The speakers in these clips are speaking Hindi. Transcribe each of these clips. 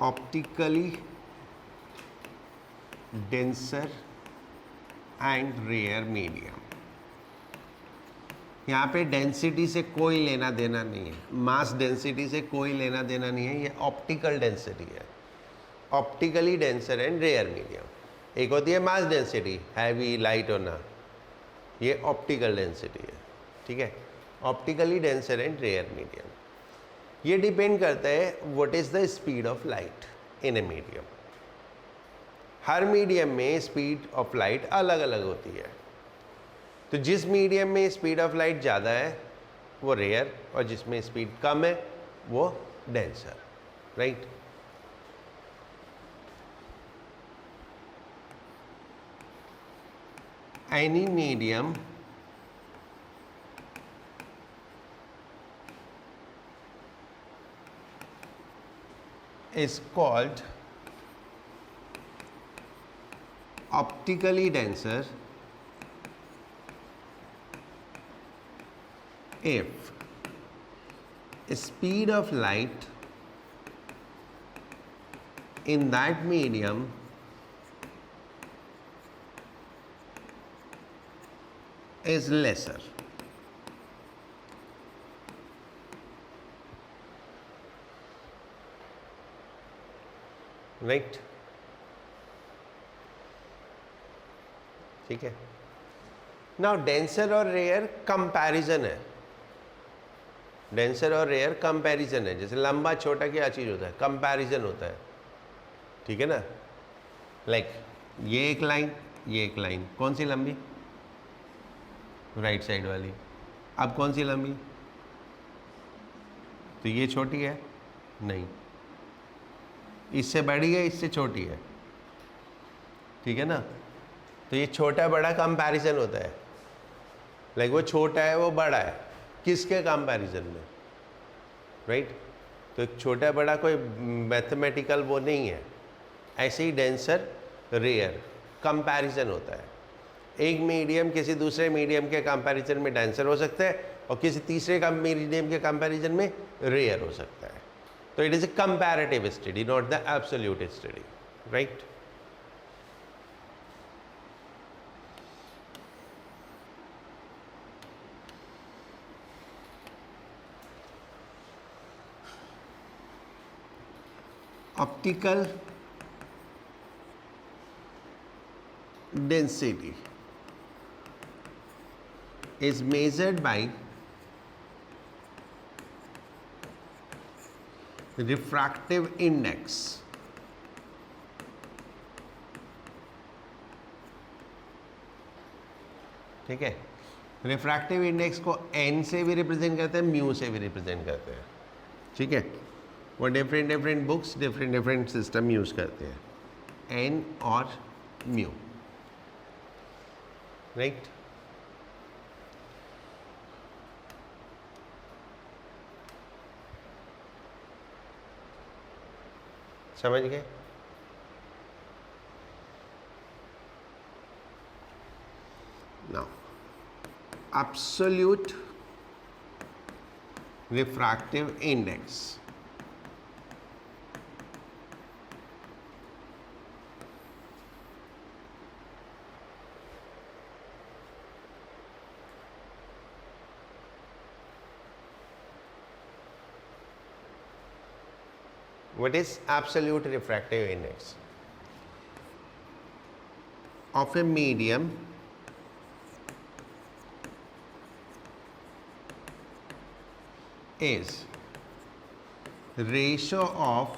Optically denser and rare medium. यहाँ पे डेंसिटी से कोई लेना देना नहीं है, मास डेंसिटी से कोई लेना देना नहीं है, ये ऑप्टिकल डेंसिटी है। Optically denser and rare medium. एक होती है मास डेंसिटी, हैवी लाइट होना, ये ऑप्टिकल डेंसिटी है, ठीक है। Optically denser and rare medium, ये डिपेंड करता है what is the speed of light in a medium. हर मीडियम में स्पीड ऑफ लाइट अलग अलग होती है, तो जिस मीडियम में स्पीड ऑफ लाइट ज़्यादा है वो रेयर, और जिसमें स्पीड कम है वो denser, right. Any medium is called optically denser if speed of light in that medium is lesser. Right, ठीक है। नाउ डेंसर और रेयर कंपैरिजन है, डेंसर और रेयर कंपैरिजन है। जैसे लंबा छोटा क्या चीज़ होता है, कंपैरिजन होता है, ठीक है ना। लाइक ये एक लाइन, ये एक लाइन, कौन सी लंबी? राइट साइड वाली। अब कौन सी लंबी? तो ये छोटी है, नहीं, इससे बड़ी है, इससे छोटी है, ठीक है ना। तो ये छोटा बड़ा कंपैरिजन होता है। लाइक वो छोटा है, वो बड़ा है, किसके कंपैरिजन में, राइट। तो छोटा बड़ा कोई मैथमेटिकल वो नहीं है। ऐसे ही डेंसर रेयर कंपैरिजन होता है। एक मीडियम किसी दूसरे मीडियम के कंपैरिजन में डेंसर हो सकता है और किसी तीसरे का मीडियम के कंपैरिजन में रेयर हो सकता है। तो it is a comparative study, not the absolute study, right. Optical density is measured by refractive index, ठीक है। रिफ्रैक्टिव इंडेक्स को n से भी रिप्रेजेंट करते हैं, म्यू से भी रिप्रेजेंट करते हैं, ठीक है। वो different books different system use करते हैं, n और म्यू, राइट। समझ गए? Now absolute refractive index, what is absolute refractive index of a medium is ratio of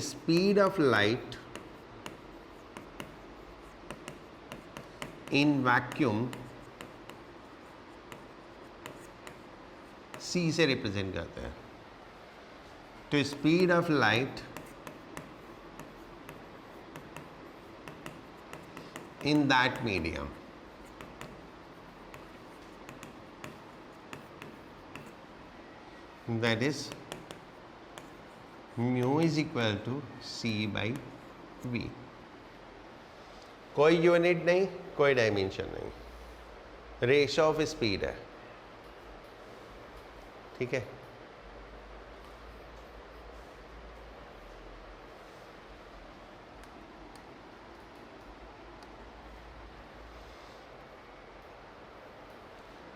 speed of light in vacuum C से रिप्रेजेंट करते हैं। तो speed of light in that medium, that is mu is equal to C by V। कोई यूनिट नहीं, कोई डायमेंशन नहीं, रेशियो ऑफ स्पीड है, ठीक है।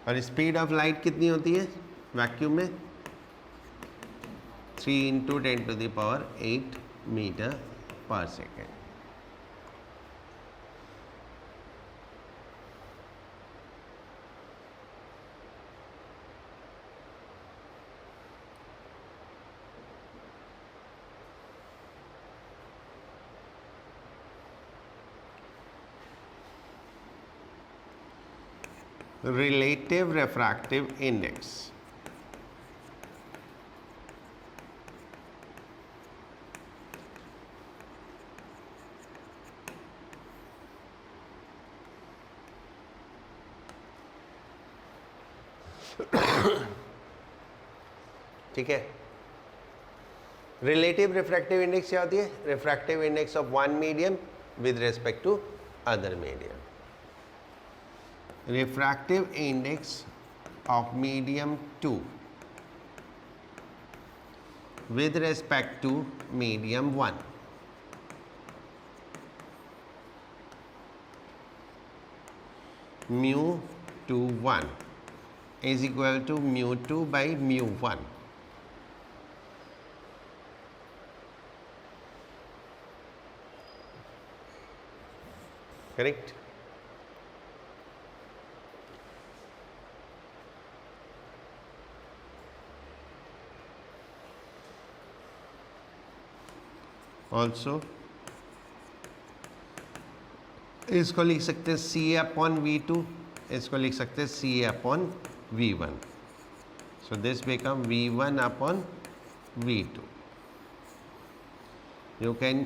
और स्पीड ऑफ लाइट कितनी होती है वैक्यूम में? 3 इंटू 10⁸ मीटर पर सेकेंड। Relative refractive index. ठीक है, रिलेटिव रिफ्रैक्टिव इंडेक्स क्या होती है? Refractive index of one medium with respect to other medium. Refractive index of medium 2 with respect to medium 1. Mu 2 1 is equal to mu 2 by mu 1. Correct? Also इसको लिख सकते हैं सी अपॉन V2, इसको लिख सकते हैं C upon V1। So this become V1 upon V2। You can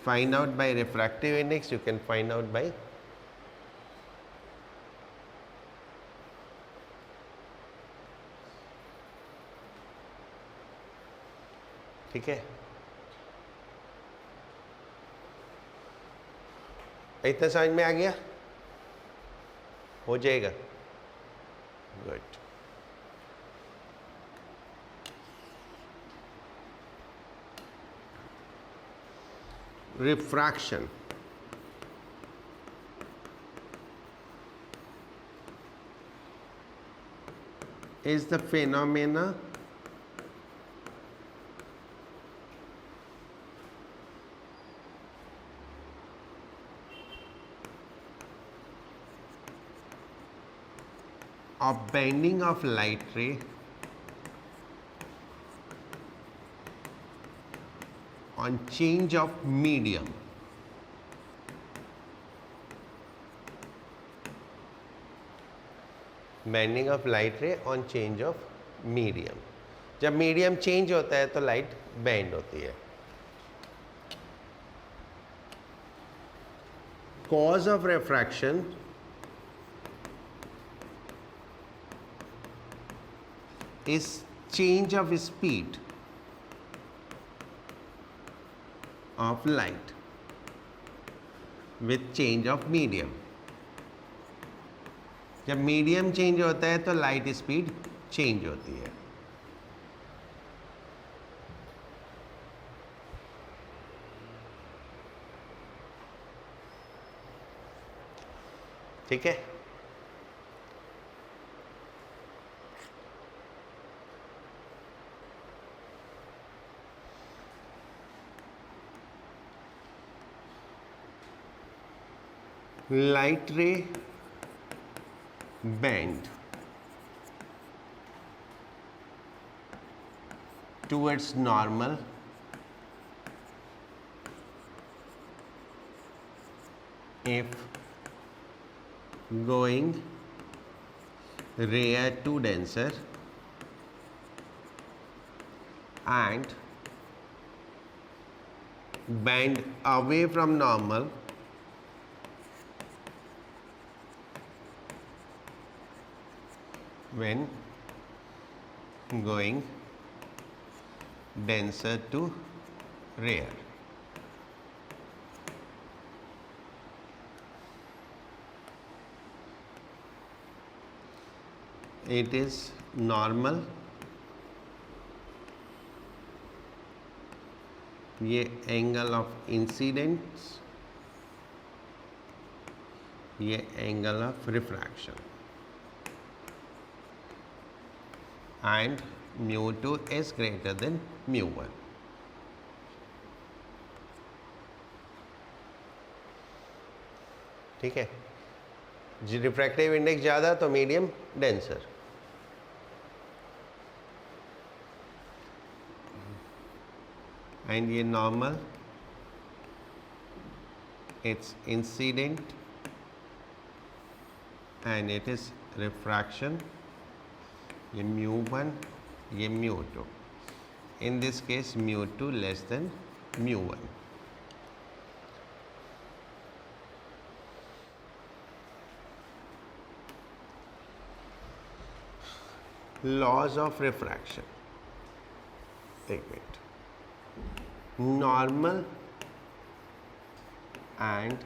find out by refractive index, you can find out by ठीक है। इतना समझ में आ गया? हो जाएगा, good. Refraction is the phenomena of bending of light ray on change of medium। Bending of light रे ऑन चेंज ऑफ मीडियम। जब मीडियम चेंज होता है तो लाइट बेंड होती है। Cause of refraction is change of speed of light with change of medium। जब मीडियम चेंज होता है तो लाइट स्पीड चेंज होती है। ठीक है, light ray bend towards normal if going rare to denser and bend away from normal when going denser to rare। It is normal, ये एंगल ऑफ इंसिडेंस, ये angle of refraction. and mu2 is greater than mu1. ठीक है, रिफ्रैक्टिव इंडेक्स ज़्यादा तो मीडियम डेंसर. एंड ये normal, it's incident and it is refraction. ये mu1, ये mu2. In this case mu2 less than mu1. Laws of refraction. एक minute. Normal and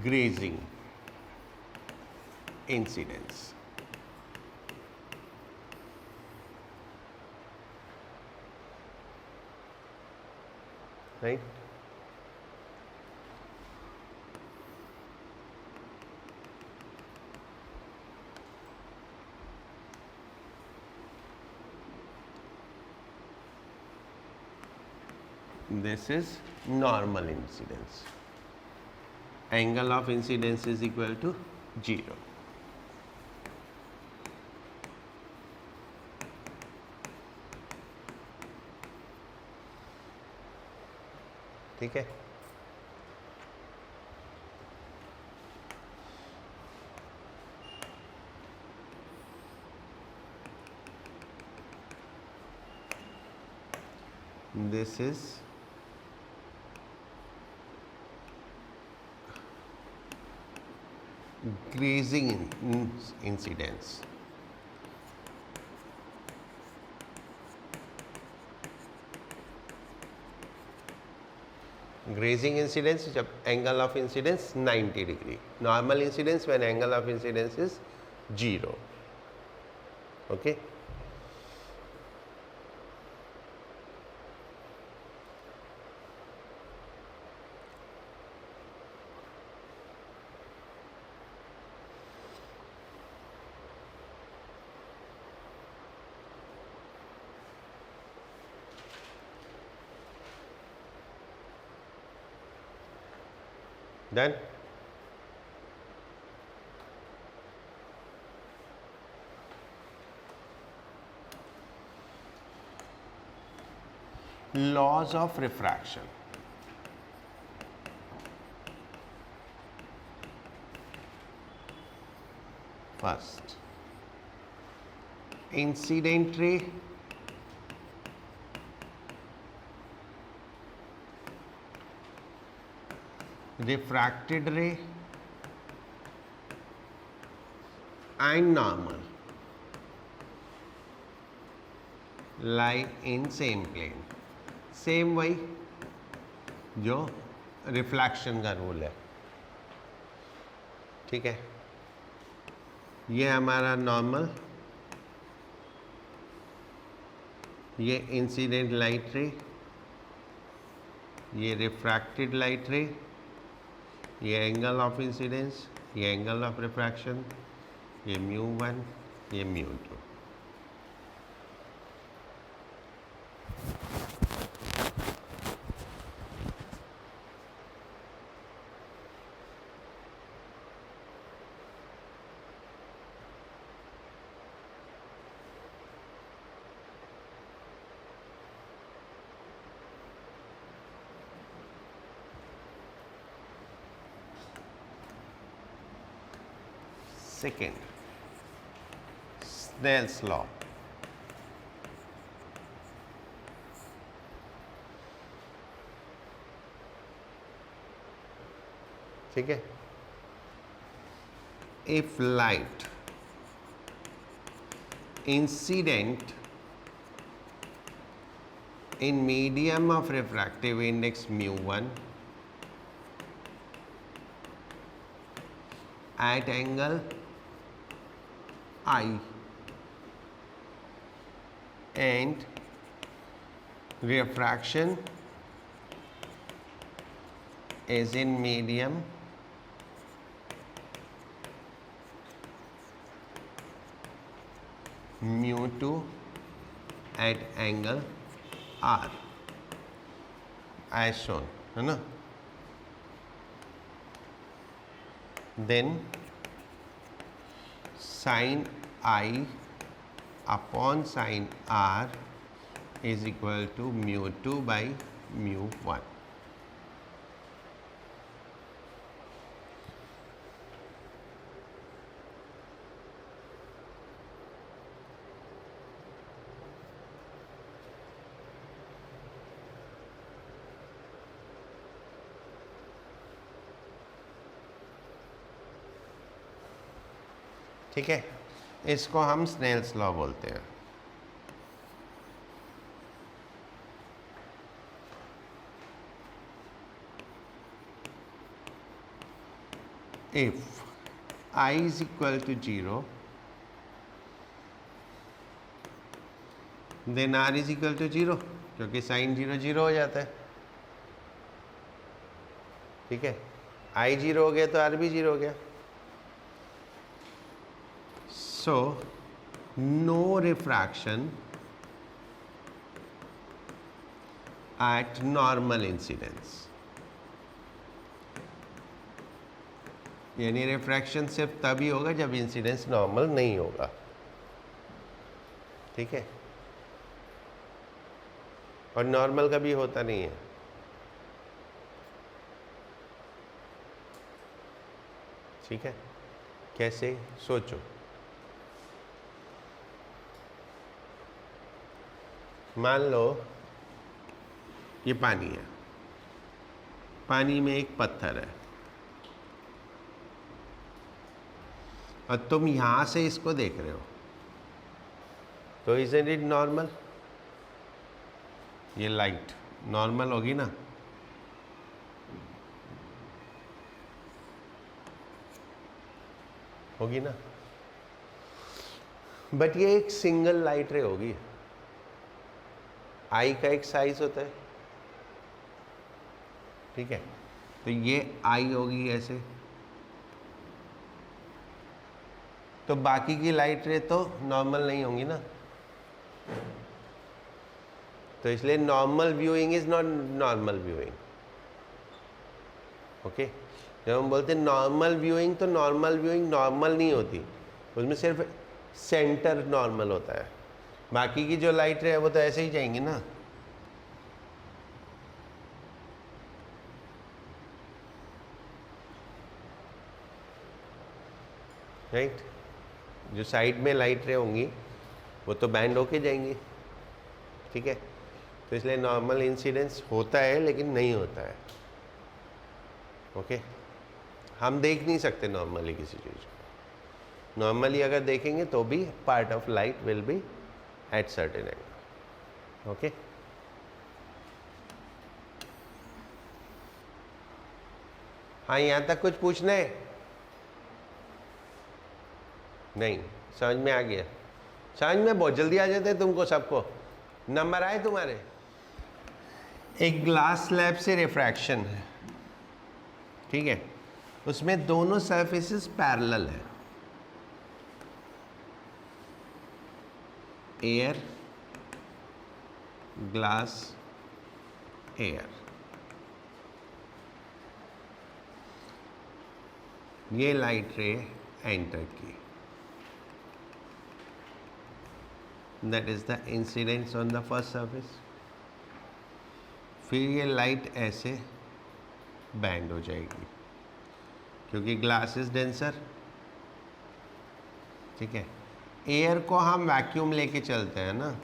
grazing incidence. Right? This is normal incidence. Angle of incidence is equal to 0. ठीक है. This is grazing incidence. Grazing incidence जब angle of incidence 90 degree. Normal incidence when angle of incidence is 0. Okay. Done? Laws of refraction. First, incident ray refracted ray and normal lie in same plane. Same वही जो रिफ्लेक्शन का रूल है. ठीक है, ये हमारा नॉर्मल, ये इंसिडेंट लाइट रे, ये रिफ्रैक्टेड लाइट रे, ये एंगल ऑफ इंसिडेंस, ये एंगल ऑफ रिफ्रैक्शन, ये mu1, ये mu2. Second, Snell's law. ठीक है, if light incident in medium of refractive index mu1 at angle I and refraction is in medium mu2 at angle R as shown, है ना. Then sin I upon sin R is equal to mu2 by mu1. ठीक है, इसको हम स्नेल्स लॉ बोलते हैं. If I is equal to 0, then R is equal to 0, क्योंकि साइन 0 0 हो जाता है. ठीक है, I 0 हो गया तो R भी 0 हो गया. So no refraction at normal incidence. यानी रिफ्रैक्शन सिर्फ तभी होगा जब इंसिडेंस नॉर्मल नहीं होगा. ठीक है, और नॉर्मल कभी होता नहीं है. ठीक है, कैसे सोचो. मान लो ये पानी है, पानी में एक पत्थर है और तुम यहां से इसको देख रहे हो, तो इज़न्ट इट नॉर्मल. ये लाइट नॉर्मल होगी ना. होगी ना. बट ये एक सिंगल लाइट रे होगी. आई का एक साइज होता है. ठीक है, तो ये आई होगी ऐसे, तो बाकी की लाइट रे तो नॉर्मल नहीं होंगी ना. तो इसलिए normal viewing is not normal viewing. Okay, जब हम बोलते हैं नॉर्मल व्यूइंग, तो नॉर्मल व्यूइंग नॉर्मल नहीं होती, उसमें सिर्फ सेंटर नॉर्मल होता है. बाकी की जो लाइट रे है वो तो ऐसे ही जाएंगी ना. राइट, जो साइड में लाइट रे होंगी वो तो बैंड होके जाएंगी. ठीक है, तो इसलिए नॉर्मल इंसिडेंस होता है लेकिन नहीं होता है. ओके, हम देख नहीं सकते नॉर्मली किसी चीज़ को. नॉर्मली अगर देखेंगे तो भी part of light will be at certain angle. Okay, हाँ, यहाँ तक कुछ पूछना है? नहीं, समझ में आ गया. समझ में बहुत जल्दी आ जाते हैं तुमको सबको. नंबर आए तुम्हारे. एक ग्लास स्लैब से रिफ्रैक्शन है. ठीक है, उसमें दोनों सरफेसेस पैरेलल है. Air, glass, air. ये लाइट रे एंटर की. That is the incidence on the first surface. फिर ये लाइट ऐसे बैंड हो जाएगी क्योंकि ग्लास इज डेंसर. ठीक है, एयर को हम वैक्यूम लेके चलते हैं ना.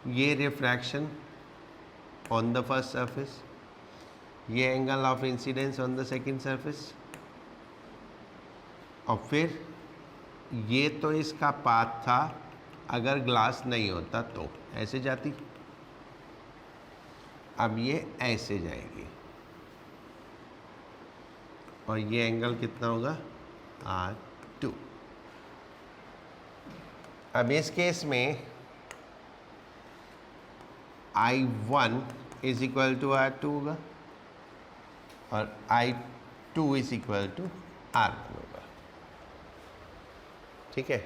ये refraction on the first surface, ये angle of incidence on the second surface, और फिर ये तो इसका पाथ था. अगर ग्लास नहीं होता तो ऐसे जाती. अब ये ऐसे जाएगी और ये एंगल कितना होगा? R2. अब इस केस में I1 is equal to R2 होगा और I2 is equal to R1 होगा. ठीक है,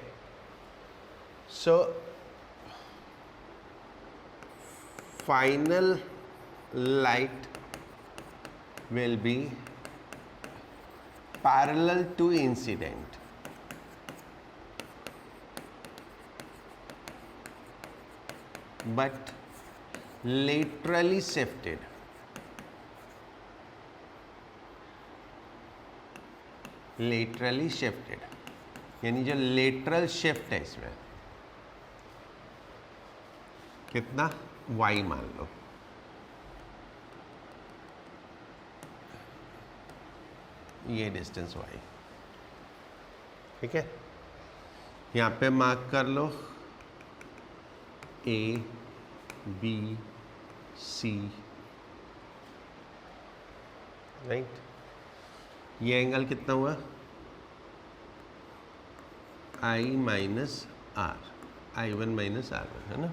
So final light will be parallel to incident, but laterally shifted. Laterally shifted, यानी जो लेटरल शिफ्ट है इसमें कितना y मान लो, ये डिस्टेंस y, ठीक है। यहाँ पे मार्क कर लो A B C, राइट। ये एंगल कितना हुआ I minus R, I1 minus R1, है ना।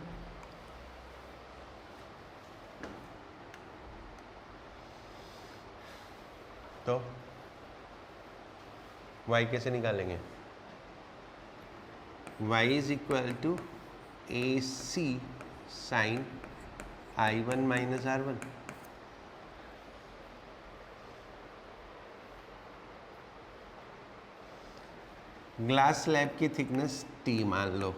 तो y कैसे निकालेंगे? y is equal to AC sine I1 minus R1। Glass slab की थिकनेस T मान लो,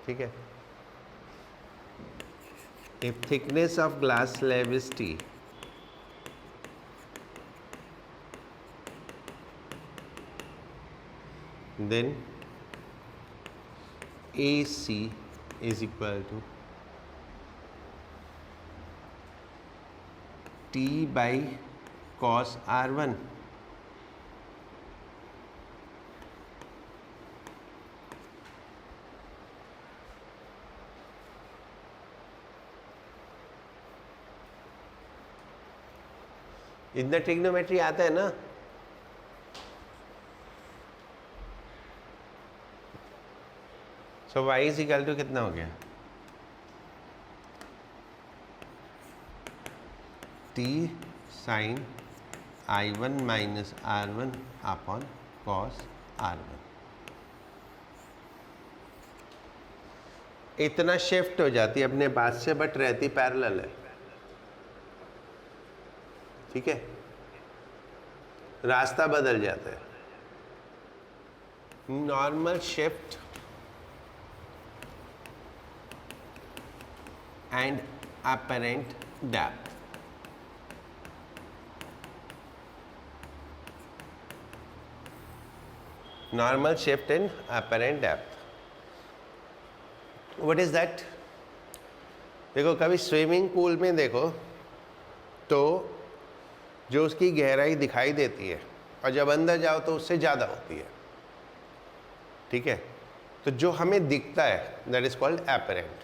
ठीक है। If thickness of glass slab is T, then AC is equal to T by cos R1। इतना ट्रिग्नोमेट्री आता है ना। So y is equal to कितना हो गया T sine I1 minus R1 upon cos R1। इतना शिफ्ट हो जाती है अपने पास से, बट रहती पैरेलल है, ठीक है। रास्ता बदल जाता है। Normal shift and apparent depth. Normal shift in apparent depth, what is that? देखो कभी स्विमिंग पूल में देखो तो जो उसकी गहराई दिखाई देती है और जब अंदर जाओ तो उससे ज़्यादा होती है, ठीक है। तो जो हमें दिखता है दैट इज कॉल्ड अपरेंट,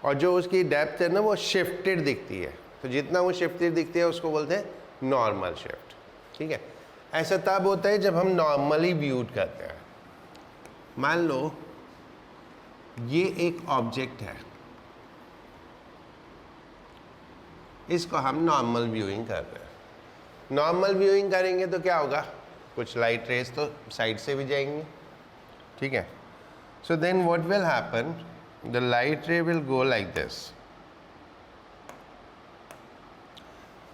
और जो उसकी डेप्थ है ना वो शिफ्टेड दिखती है। तो जितना वो शिफ्टेड दिखती है उसको बोलते हैं नॉर्मल शिफ्ट, ठीक है। ऐसा तब होता है जब हम नॉर्मली व्यूड करते हैं। मान लो ये एक ऑब्जेक्ट है, इसको हम नॉर्मल व्यूइंग कर रहे हैं। नॉर्मल व्यूइंग करेंगे तो क्या होगा, कुछ लाइट रेस तो साइड से भी जाएंगे, ठीक है। So then what will happen, the light ray will go like this.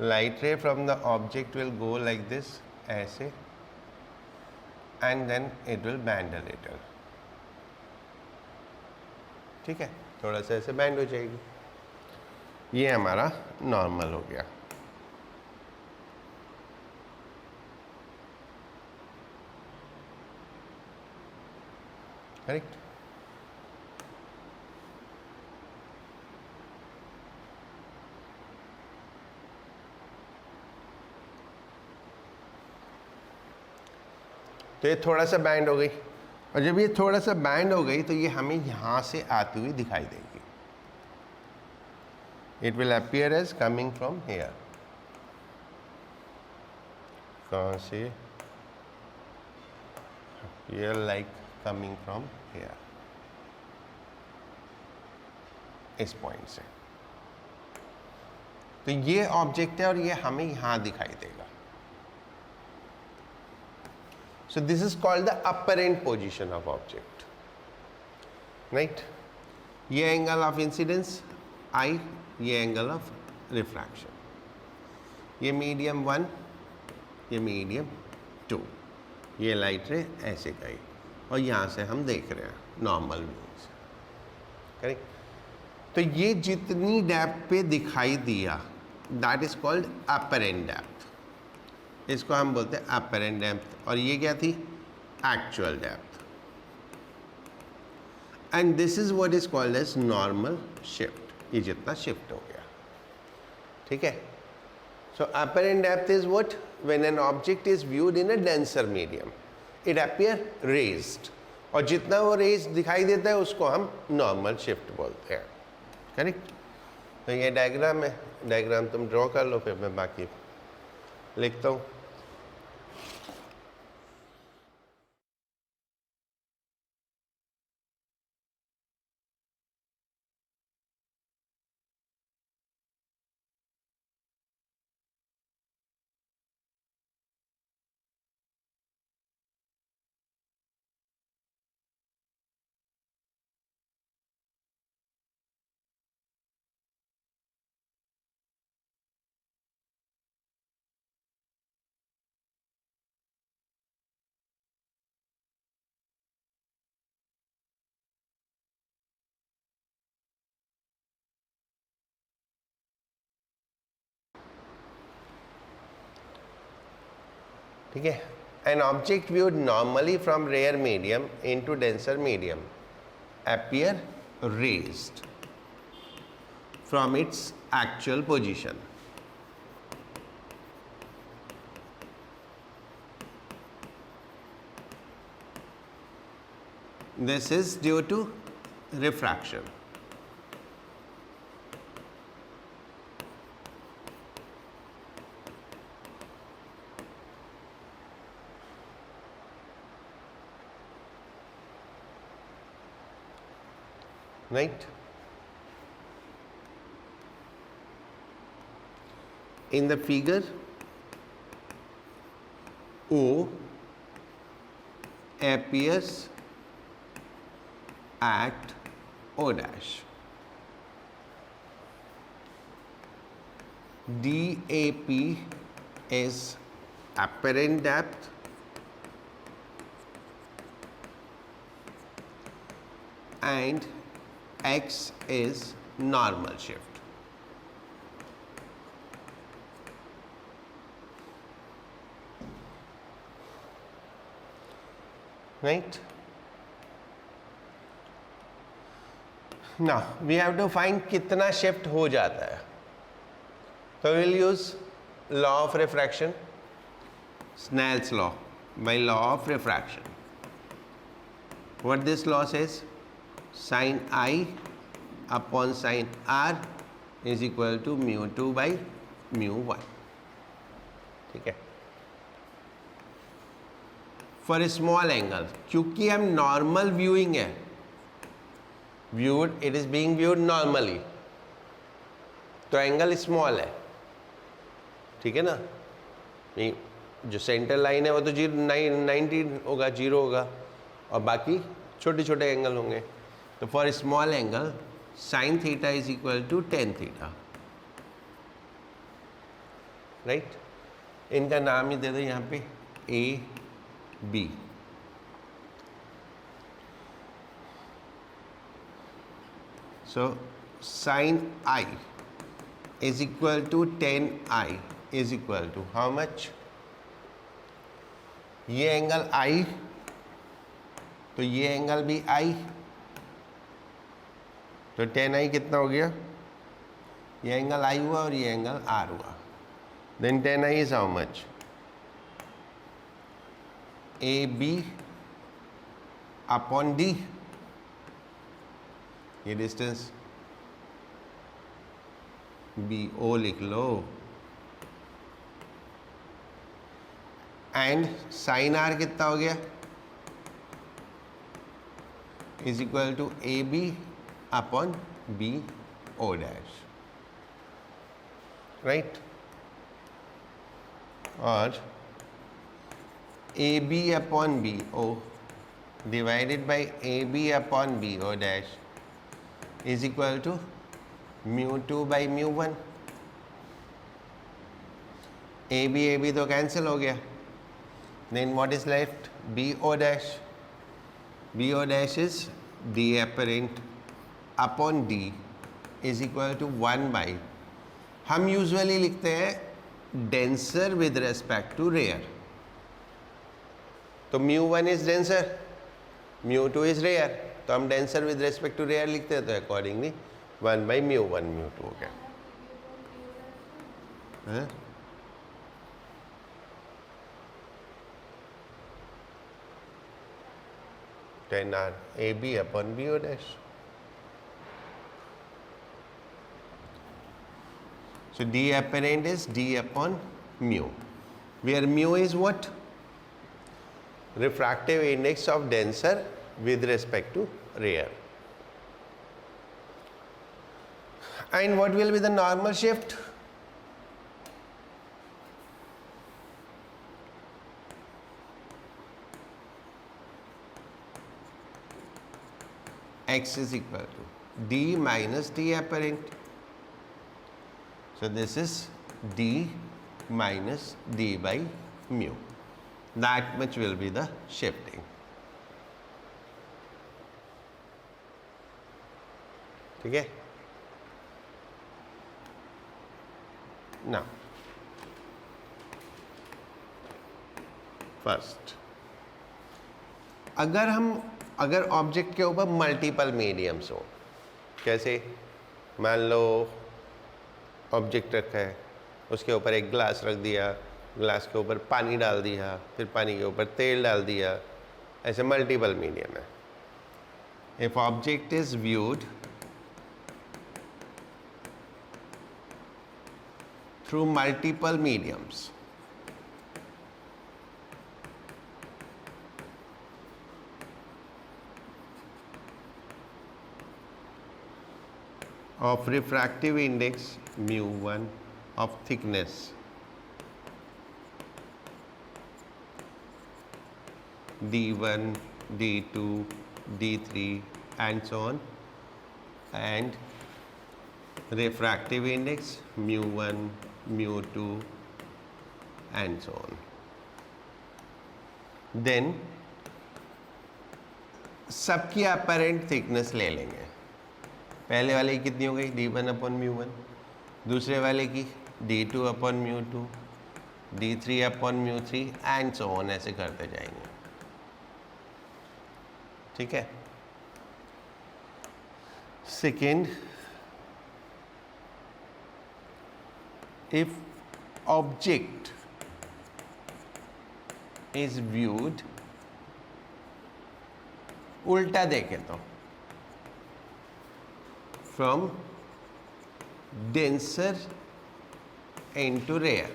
Light ray from the object will go like this, ऐसे, and then it will bend a little, ठीक है। थोड़ा सा ऐसे बैंड हो जाएगी। ये हमारा नॉर्मल हो गया। करेक्ट। तो ये थोड़ा सा बैंड हो गई, और जब ये थोड़ा सा बैंड हो गई तो ये हमें यहां से आती हुई दिखाई देगी। It will appear as coming from here, कहाँ से, ये लाइक कमिंग फ्रॉम हेयर, इस पॉइंट से। तो ये ऑब्जेक्ट है और ये हमें यहां दिखाई देगा। So this is called the apparent position of object, right? ये angle of incidence I, ये angle of refraction, ये medium 1, ये medium 2, ये लाइट रे ऐसे गई और यहाँ से हम देख रहे हैं नॉर्मल व्यू से, करेक्ट? तो ये जितनी डेप्थ पे दिखाई दिया that is called apparent depth, इसको हम बोलते हैं अपरेंट डेप्थ, और ये क्या थी? Actual depth. And this is what is called as normal shift, ये जितना शिफ्ट हो गया, ठीक है? So apparent depth is what when an object is viewed in a denser medium it appear raised, और जितना वो रेज दिखाई देता है उसको हम नॉर्मल शिफ्ट बोलते हैं, करेक्ट? तो ये डायग्राम है, डायग्राम तुम ड्रॉ कर लो, फिर मैं बाकी लिखता हूँ। ठीक है? An object viewed normally from rare medium into denser medium appear raised from its actual position. This is due to refraction. Right? In the figure, O appears at O dash. DAP is apparent depth, and X is normal shift. Right? Now we have to find कितना shift हो जाता है. So we will use law of refraction, Snell's law, by law of refraction. What this law says? Sin I upon sin R is equal to mu 2 by mu 1. ठीक है? For a small angle, क्योंकि हम normal viewing है, viewed, it is being viewed normally, तो एंगल स्मॉल है, ठीक है ना? नहीं, जो सेंटर लाइन है वो तो 90 होगा, 0 होगा, और बाकी छोटे छोटे एंगल होंगे. तो for small angle sine theta is equal to ten theta, right? इनका नाम ही दे दो यहाँ पे A B. So sine I is equal to 10i is equal to how much? ये एंगल I, तो ये एंगल भी I, तो 10i कितना हो गया? ये एंगल I हुआ और ये एंगल R हुआ. Then 10i is how much? AB upon D, ये डिस्टेंस BO लिख लो, एंड साइन आर कितना हो गया? Is equal to A B upon B O dash, right? और A B upon B O divided by A B upon B O dash is equal to μ2 by μ1। A B तो कैंसिल हो गया, then what is left, B O dash. B O dash is D apparent upon D is equal to 1 by, हम यूजुअली लिखते हैं denser with respect to rare, तो μ1 इज डेंसर, μ2 इज रेयर, तो हम denser with respect to rare लिखते हैं, तो अकॉर्डिंगली 1 बाई μ1 μ2 हो गया। हाँ? tan r a b upon b o dash। So d apparent is d upon mu, where mu is what? Refractive index of denser with respect to rare. And what will be the normal shift? X is equal to d minus d apparent. So this is d minus d by mu. That much will be the shifting. ठीक है? Now, first, अगर ऑब्जेक्ट के ऊपर मल्टीपल मीडियम्स हो, कैसे, मान लो ऑब्जेक्ट रखा है, उसके ऊपर एक ग्लास रख दिया, ग्लास के ऊपर पानी डाल दिया, फिर पानी के ऊपर तेल डाल दिया, ऐसे मल्टीपल मीडियम है। If object is viewed through multiple mediums, of refractive index μ1 of thickness d1 d2 d3 and so on, and refractive index μ1 μ2 and so on, then सबकी अपरेंट थिकनेस ले लेंगे। पहले वाले की कितनी हो गई, d1 अपॉन μ1, दूसरे वाले की d2 upon μ2, d3 upon μ3 and so on, ऐसे करते जाएंगे। ठीक है। Second, if object is viewed, उल्टा देखें तो from denser into rare,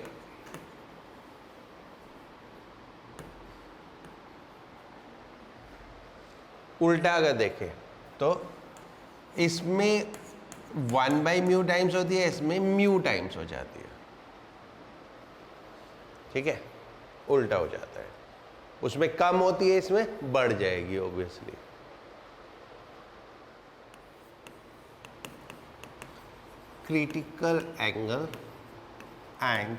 उल्टा अगर देखें तो इसमें 1 बाई म्यू टाइम्स होती है, इसमें म्यू टाइम्स हो जाती है। ठीक है, उल्टा हो जाता है, उसमें कम होती है, इसमें बढ़ जाएगी obviously. Critical angle and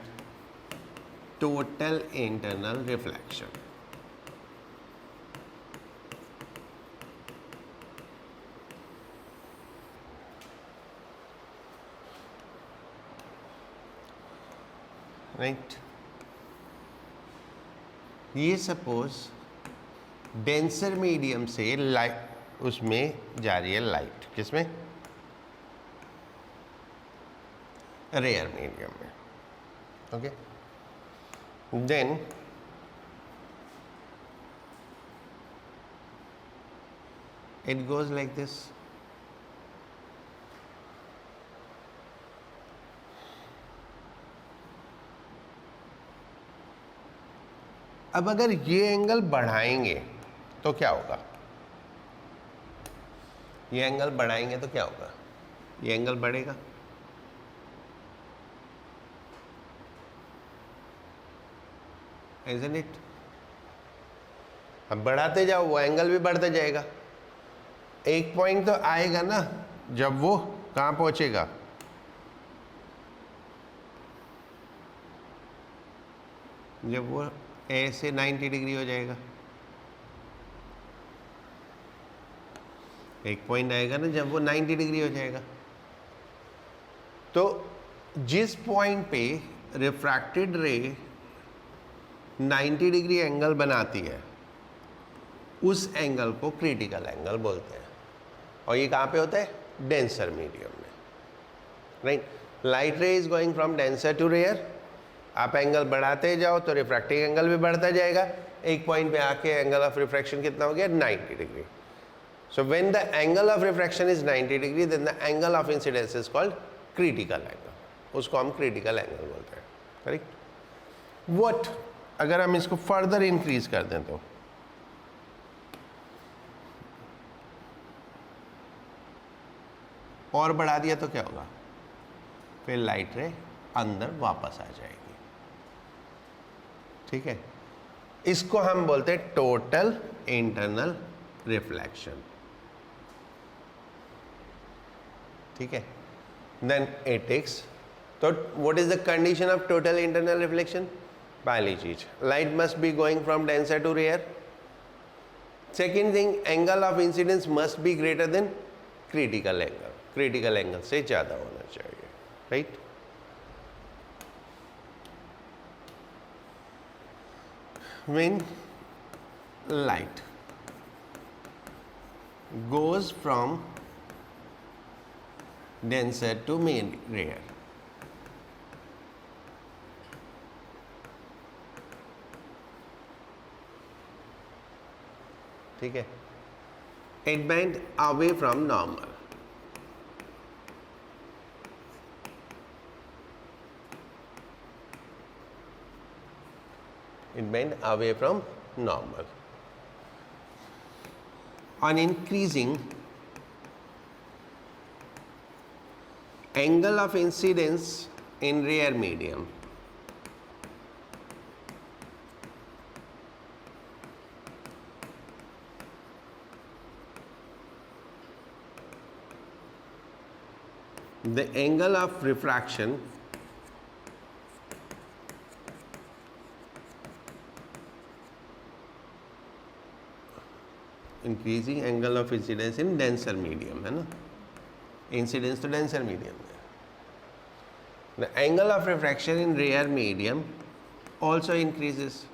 total internal reflection. Right, ये सपोज डेंसर मीडियम से लाइट उसमें जा रही है, लाइट किसमें, रेयर मीडियम में। Okay, then it goes like this. अब अगर ये एंगल बढ़ाएंगे तो क्या होगा, ये एंगल बढ़ाएंगे तो क्या होगा, ये एंगल बढ़ेगा, isn't it? अब बढ़ाते जाओ, वो एंगल भी बढ़ता जाएगा। एक पॉइंट तो आएगा ना जब वो कहाँ पहुंचेगा, जब वो ए से 90 डिग्री हो जाएगा। एक पॉइंट आएगा ना जब वो 90 डिग्री हो जाएगा। तो जिस पॉइंट पे रिफ्रैक्टेड रे 90 डिग्री एंगल बनाती है उस एंगल को क्रिटिकल एंगल बोलते हैं। और ये कहाँ पे होता है, डेंसर मीडियम में, right. Light ray is going from denser to rare, आप एंगल बढ़ाते जाओ तो रिफ्रैक्टिंग एंगल भी बढ़ता जाएगा। एक पॉइंट पे आके एंगल ऑफ रिफ्रैक्शन कितना हो गया, 90 degree. So when the angle of refraction is 90 degree then the angle of incidence is called critical angle, उसको हम क्रिटिकल एंगल बोलते हैं, करेक्ट। व्हाट अगर हम इसको फर्दर इंक्रीज कर दें तो और बढ़ा दिया तो क्या होगा, फिर लाइट रे अंदर वापस आ जाएगी, ठीक है। इसको हम बोलते हैं टोटल इंटरनल रिफ्लेक्शन, ठीक है। देन इट टेक्स, तो what is the condition of total internal reflection, पहली चीज light must be going from denser to rare. Second thing, angle of incidence must be greater than critical angle, critical angle से ज्यादा होना चाहिए, right. When light goes from denser to rare, ठीक है, it went away from normal, it went away from normal. On increasing angle of incidence in rare medium, the angle of refraction increasing angle of incidence in denser medium, है ना, इंसिडेंस तो डेंसर मीडियम में। The angle of refraction in rare medium also increases,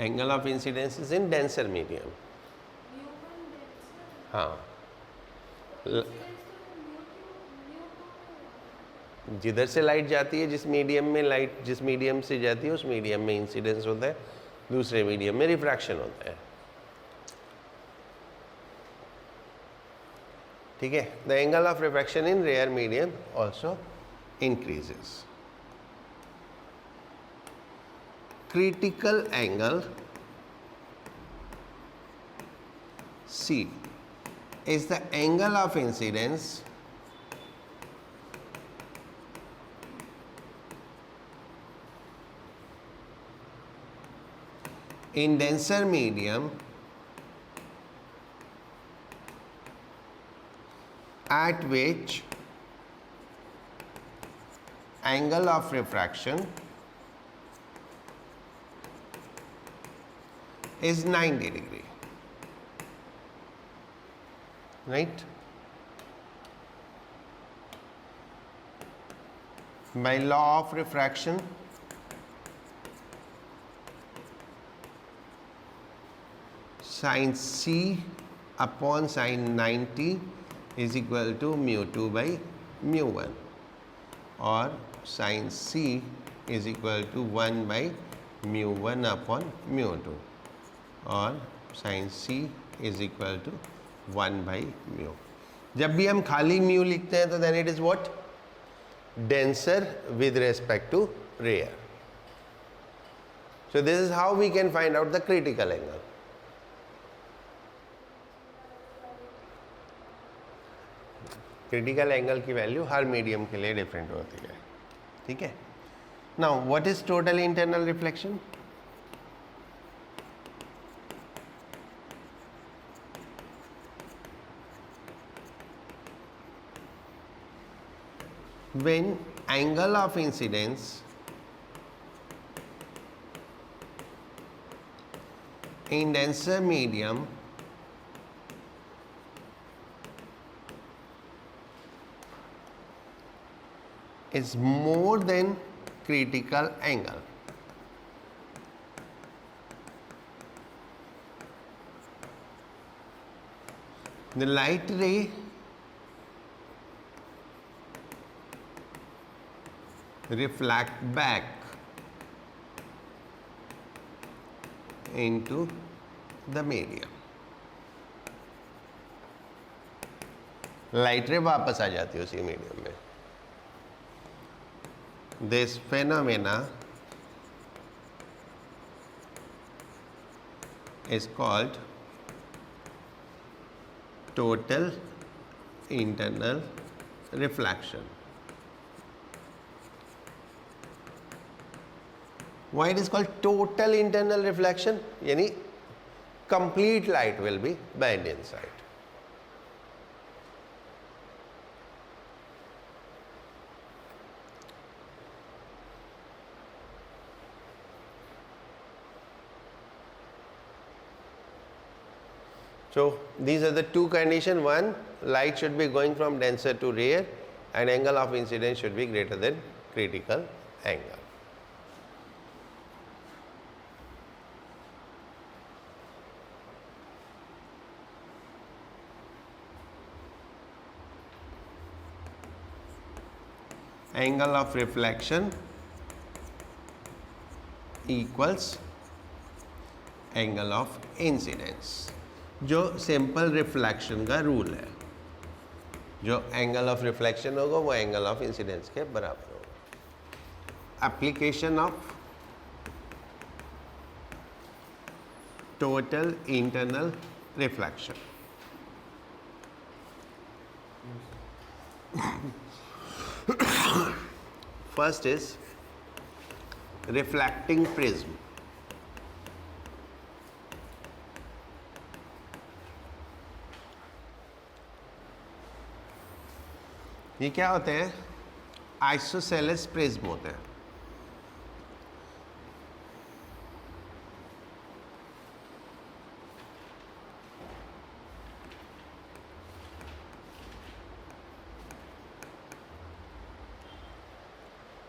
angle of incidence is in denser medium, हाँ। जिधर से लाइट जाती है, जिस मीडियम में लाइट जिस मीडियम से जाती है उस मीडियम में इंसिडेंस होता है, दूसरे मीडियम में रिफ्रैक्शन होता है, ठीक है। The angle of refraction in rare medium also increases. Critical angle C is the angle of incidence in denser medium at which angle of refraction is 90 degree, right? By law of refraction, sin C upon sin 90 is equal to mu 2 by mu 1, or sin C is equal to 1 by mu 1 upon mu 2, और sin C is equal to 1 by mu. जब भी हम खाली mu लिखते हैं तो then it is what? Denser with respect to rare. So this is how we can find out the critical angle. Critical angle की वैल्यू हर मीडियम के लिए डिफरेंट होती है, ठीक है। Now what is total internal reflection? When angle of incidence in denser medium is more than critical angle. The light ray reflect back into the medium. Light रे वापस आ जाती है उसी मीडियम में. This phenomena is called total internal reflection. Why it is called total internal reflection? यानी complete light will be bent inside. So these are the two conditions. One, light should be going from denser to rare, and angle of incidence should be greater than critical angle. Angle of reflection equals angle of incidence. जो सिंपल रिफ्लेक्शन का रूल है, जो एंगल ऑफ रिफ्लेक्शन होगा वो एंगल ऑफ इंसिडेंस के बराबर होगा. Application of total internal reflection. First is reflecting prism. ये क्या होते हैं? आइसोसेलेस प्रिज्म होते हैं.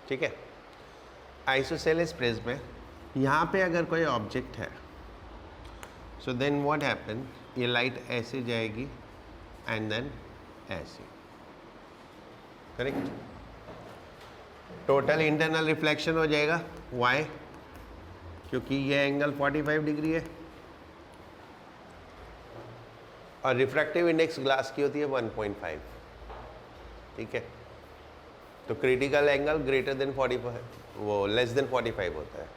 ठीक है, आइसोसेलेस प्रिज्म में यहाँ पे अगर कोई ऑब्जेक्ट है, सो देन व्हाट हैपन, ये लाइट ऐसे जाएगी एंड देन ऐसे. करेक्ट. टोटल इंटरनल रिफ्लेक्शन हो जाएगा. वाई? क्योंकि ये एंगल 45 डिग्री है और रिफ्रैक्टिव इंडेक्स ग्लास की होती है 1.5. ठीक है, तो क्रिटिकल एंगल ग्रेटर देन 45, वो लेस देन 45 होता है.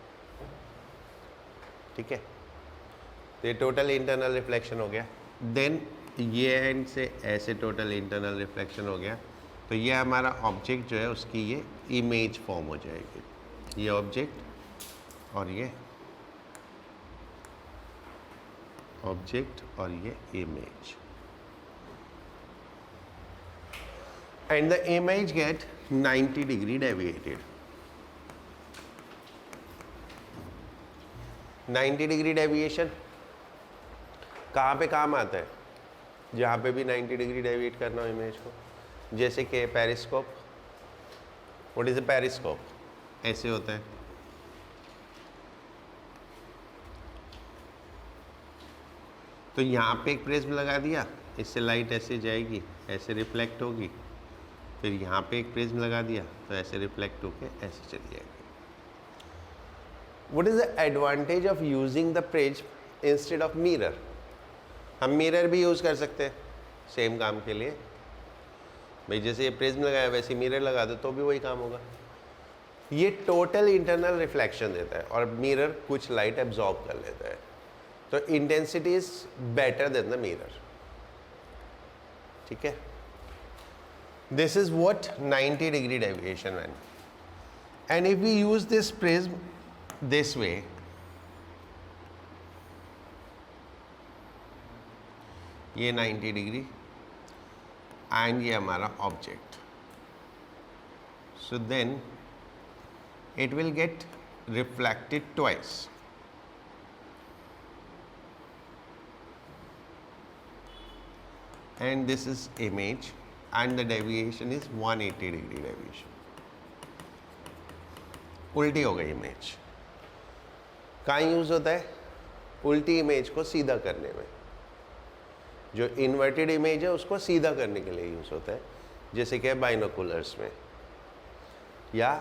ठीक है, तो ये टोटल इंटरनल रिफ्लेक्शन हो गया. देन ये एंड से ऐसे टोटल इंटरनल रिफ्लेक्शन हो गया. तो ये हमारा ऑब्जेक्ट जो है उसकी ये इमेज फॉर्म हो जाएगी. ये ऑब्जेक्ट और ये ऑब्जेक्ट और ये image, and the image get 90 degree deviated. 90 degree deviation कहाँ पे काम आता है? जहाँ पे भी 90 डिग्री डेविएट करना हो इमेज को, जैसे कि periscope. What is a periscope? ऐसे होता है. तो यहाँ पे एक प्रिज्म लगा दिया, इससे लाइट ऐसे जाएगी, ऐसे रिफ्लेक्ट होगी. फिर यहाँ पे एक प्रिज्म लगा दिया तो ऐसे रिफ्लेक्ट होके ऐसे चली जाएगी. What is the advantage of using the prism instead of mirror? हम मिरर भी यूज़ कर सकते हैं सेम काम के लिए. भाई जैसे ये प्रिज्म लगाया वैसे मिरर लगा दो तो भी वही काम होगा. ये टोटल इंटरनल रिफ्लेक्शन देता है और मिरर कुछ लाइट एब्जॉर्ब कर लेता है. तो intensity is better than the mirror. ठीक है, This is what 90 degree deviation when. And if we use this prism this way, ये 90 डिग्री एंड ये हमारा object, so then it will get reflected twice. And this is image and the deviation is 180 degree deviation. उल्टी हो गई इमेज. कहाँ यूज़ होता है? उल्टी इमेज को सीधा करने में. जो इन्वर्टेड इमेज है उसको सीधा करने के लिए यूज़ होता है, जैसे कि बाइनोकुलर्स में या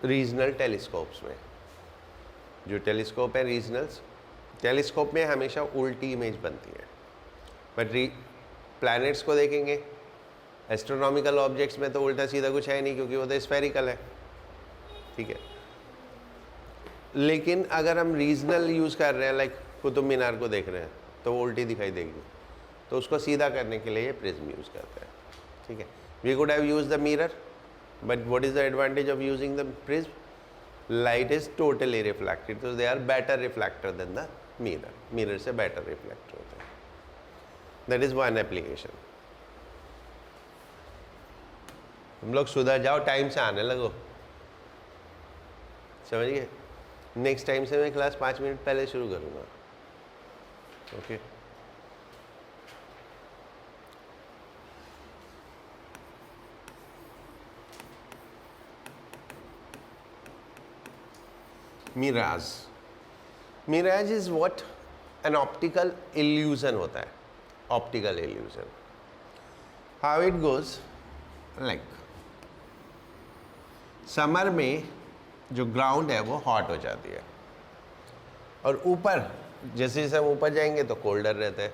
रीजनल टेलीस्कोप्स में. जो टेलीस्कोप है रीजनल्स, टेलीस्कोप में हमेशा उल्टी इमेज बनती है. बट प्लैनेट्स को देखेंगे, एस्ट्रोनॉमिकल ऑब्जेक्ट्स में तो उल्टा सीधा कुछ है नहीं, क्योंकि वो तो स्फेरिकल है. ठीक है. लेकिन अगर हम रीजनल यूज़ कर रहे हैं, लाइक कुतुब मीनार को देख रहे हैं, तो वो उल्टी दिखाई देगी, तो उसको सीधा करने के लिए ये प्रिज्म यूज़ करते हैं. ठीक है. We could have use the mirror, but what is the advantage of using the prism? Light is totally reflected, so they are better reflector than the mirror. Mirror से better reflector होता है. That is one application. तुम लोग सुधर जाओ, टाइम से आने लगो, समझ गए? नेक्स्ट टाइम से मैं क्लास 5 मिनट पहले शुरू करूँगा. Okay. Mirage. Mirage is what? An optical illusion होता है. Optical illusion. How it goes like, summer में जो ग्राउंड है वो हॉट हो जाती है, और ऊपर जैसे जैसे हम ऊपर जाएंगे तो कोल्डर रहता है.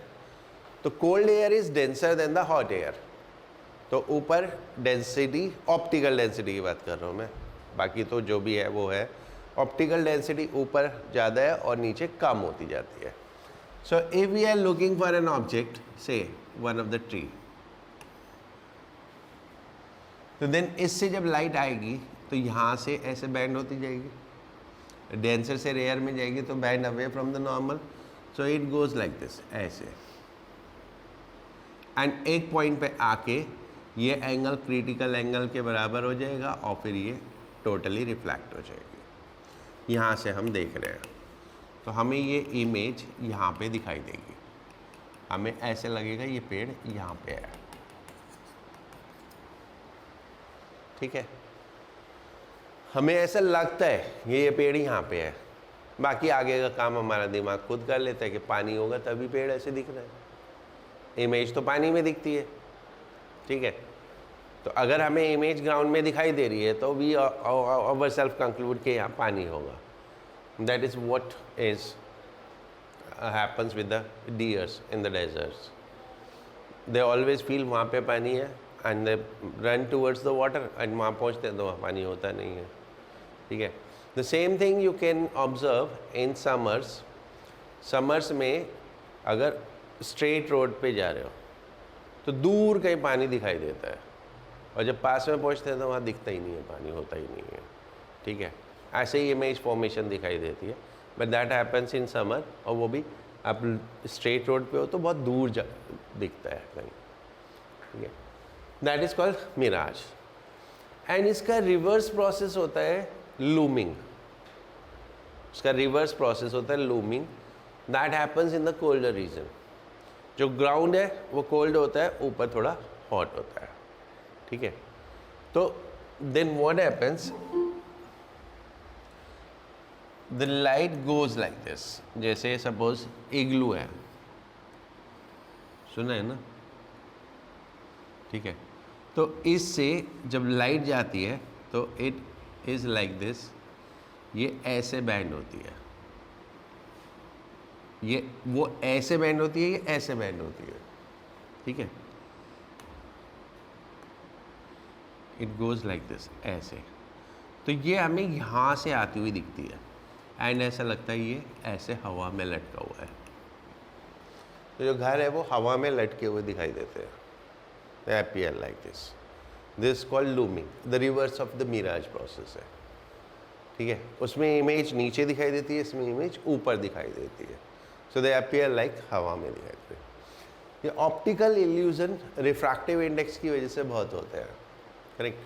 तो cold air is denser then the hot air. तो ऊपर डेंसिटी, ऑप्टिकल डेंसिटी की बात कर रहा हूँ मैं, बाकी तो जो भी है वो है. ऑप्टिकल डेंसिटी ऊपर ज़्यादा है और नीचे कम होती जाती है. So if we are looking for an object, say one of the tree, तो देन इससे जब लाइट आएगी तो यहाँ से ऐसे बैंड होती जाएगी, डेंसर से रेयर में जाएगी तो band away from the normal. So it goes like this, ऐसे. एंड एक पॉइंट पे आके ये एंगल क्रिटिकल एंगल के बराबर हो जाएगा और फिर ये टोटली रिफ्लेक्ट हो जाएगी. यहाँ से हम देख रहे हैं तो हमें ये इमेज यहाँ पे दिखाई देगी. हमें ऐसे लगेगा ये पेड़ यहाँ पे है. ठीक है. हमें ऐसा लगता है ये पेड़ यहाँ पे है. बाकी आगे का काम हमारा दिमाग खुद कर लेता है कि पानी होगा तभी पेड़ ऐसे दिख रहा है. इमेज तो पानी में दिखती है. ठीक है. तो अगर हमें इमेज ग्राउंड में दिखाई दे रही है तो वी अवर सेल्फ कंक्लूड कि यहाँ पानी होगा. That is what is happens with the deers in the deserts. They always feel वहाँ पे पानी है and they run towards the water, and वहाँ पहुँचते हैं तो वहाँ पानी होता नहीं है. ठीक है. The same thing you can observe in summers. Summers में अगर स्ट्रेट रोड पे जा रहे हो तो दूर कहीं पानी दिखाई देता है, और जब पास में पहुंचते हैं तो वहाँ दिखता ही नहीं है, पानी होता ही नहीं है. ठीक है. ऐसे ही इमेज फॉर्मेशन दिखाई देती है, but that happens in summer. और वो भी आप स्ट्रेट रोड पे हो तो बहुत दूर दिखता है कहीं. ठीक है. That is called mirage. And इसका रिवर्स प्रोसेस होता है लूमिंग. इसका रिवर्स प्रोसेस होता है looming. That happens in the colder region. जो ग्राउंड है वो कोल्ड होता है, ऊपर थोड़ा हॉट होता है. ठीक है. तो then what happens, the light goes like this. जैसे सपोज इग्लू है, सुना है ना? ठीक है. तो इससे जब लाइट जाती है तो इट इज लाइक दिस. ये ऐसे बैंड होती है, ये वो ऐसे बैंड होती है, ये ऐसे बैंड होती है. ठीक है. इट गोज़ लाइक दिस, ऐसे. तो ये हमें यहाँ से आती हुई दिखती है, एंड ऐसा लगता है ये ऐसे हवा में लटका हुआ है. तो जो घर है वो हवा में लटके हुए दिखाई देते हैं. they appear like this. This is called looming, the reverse of the mirage process है, ठीक है. उसमें इमेज नीचे दिखाई देती है, इसमें इमेज ऊपर दिखाई देती है. सो दे अपीयर लाइक हवा में दिखाई देते हैं. ये ऑप्टिकल इल्यूजन रिफ्रैक्टिव इंडेक्स की वजह से बहुत होते हैं, करेक्ट.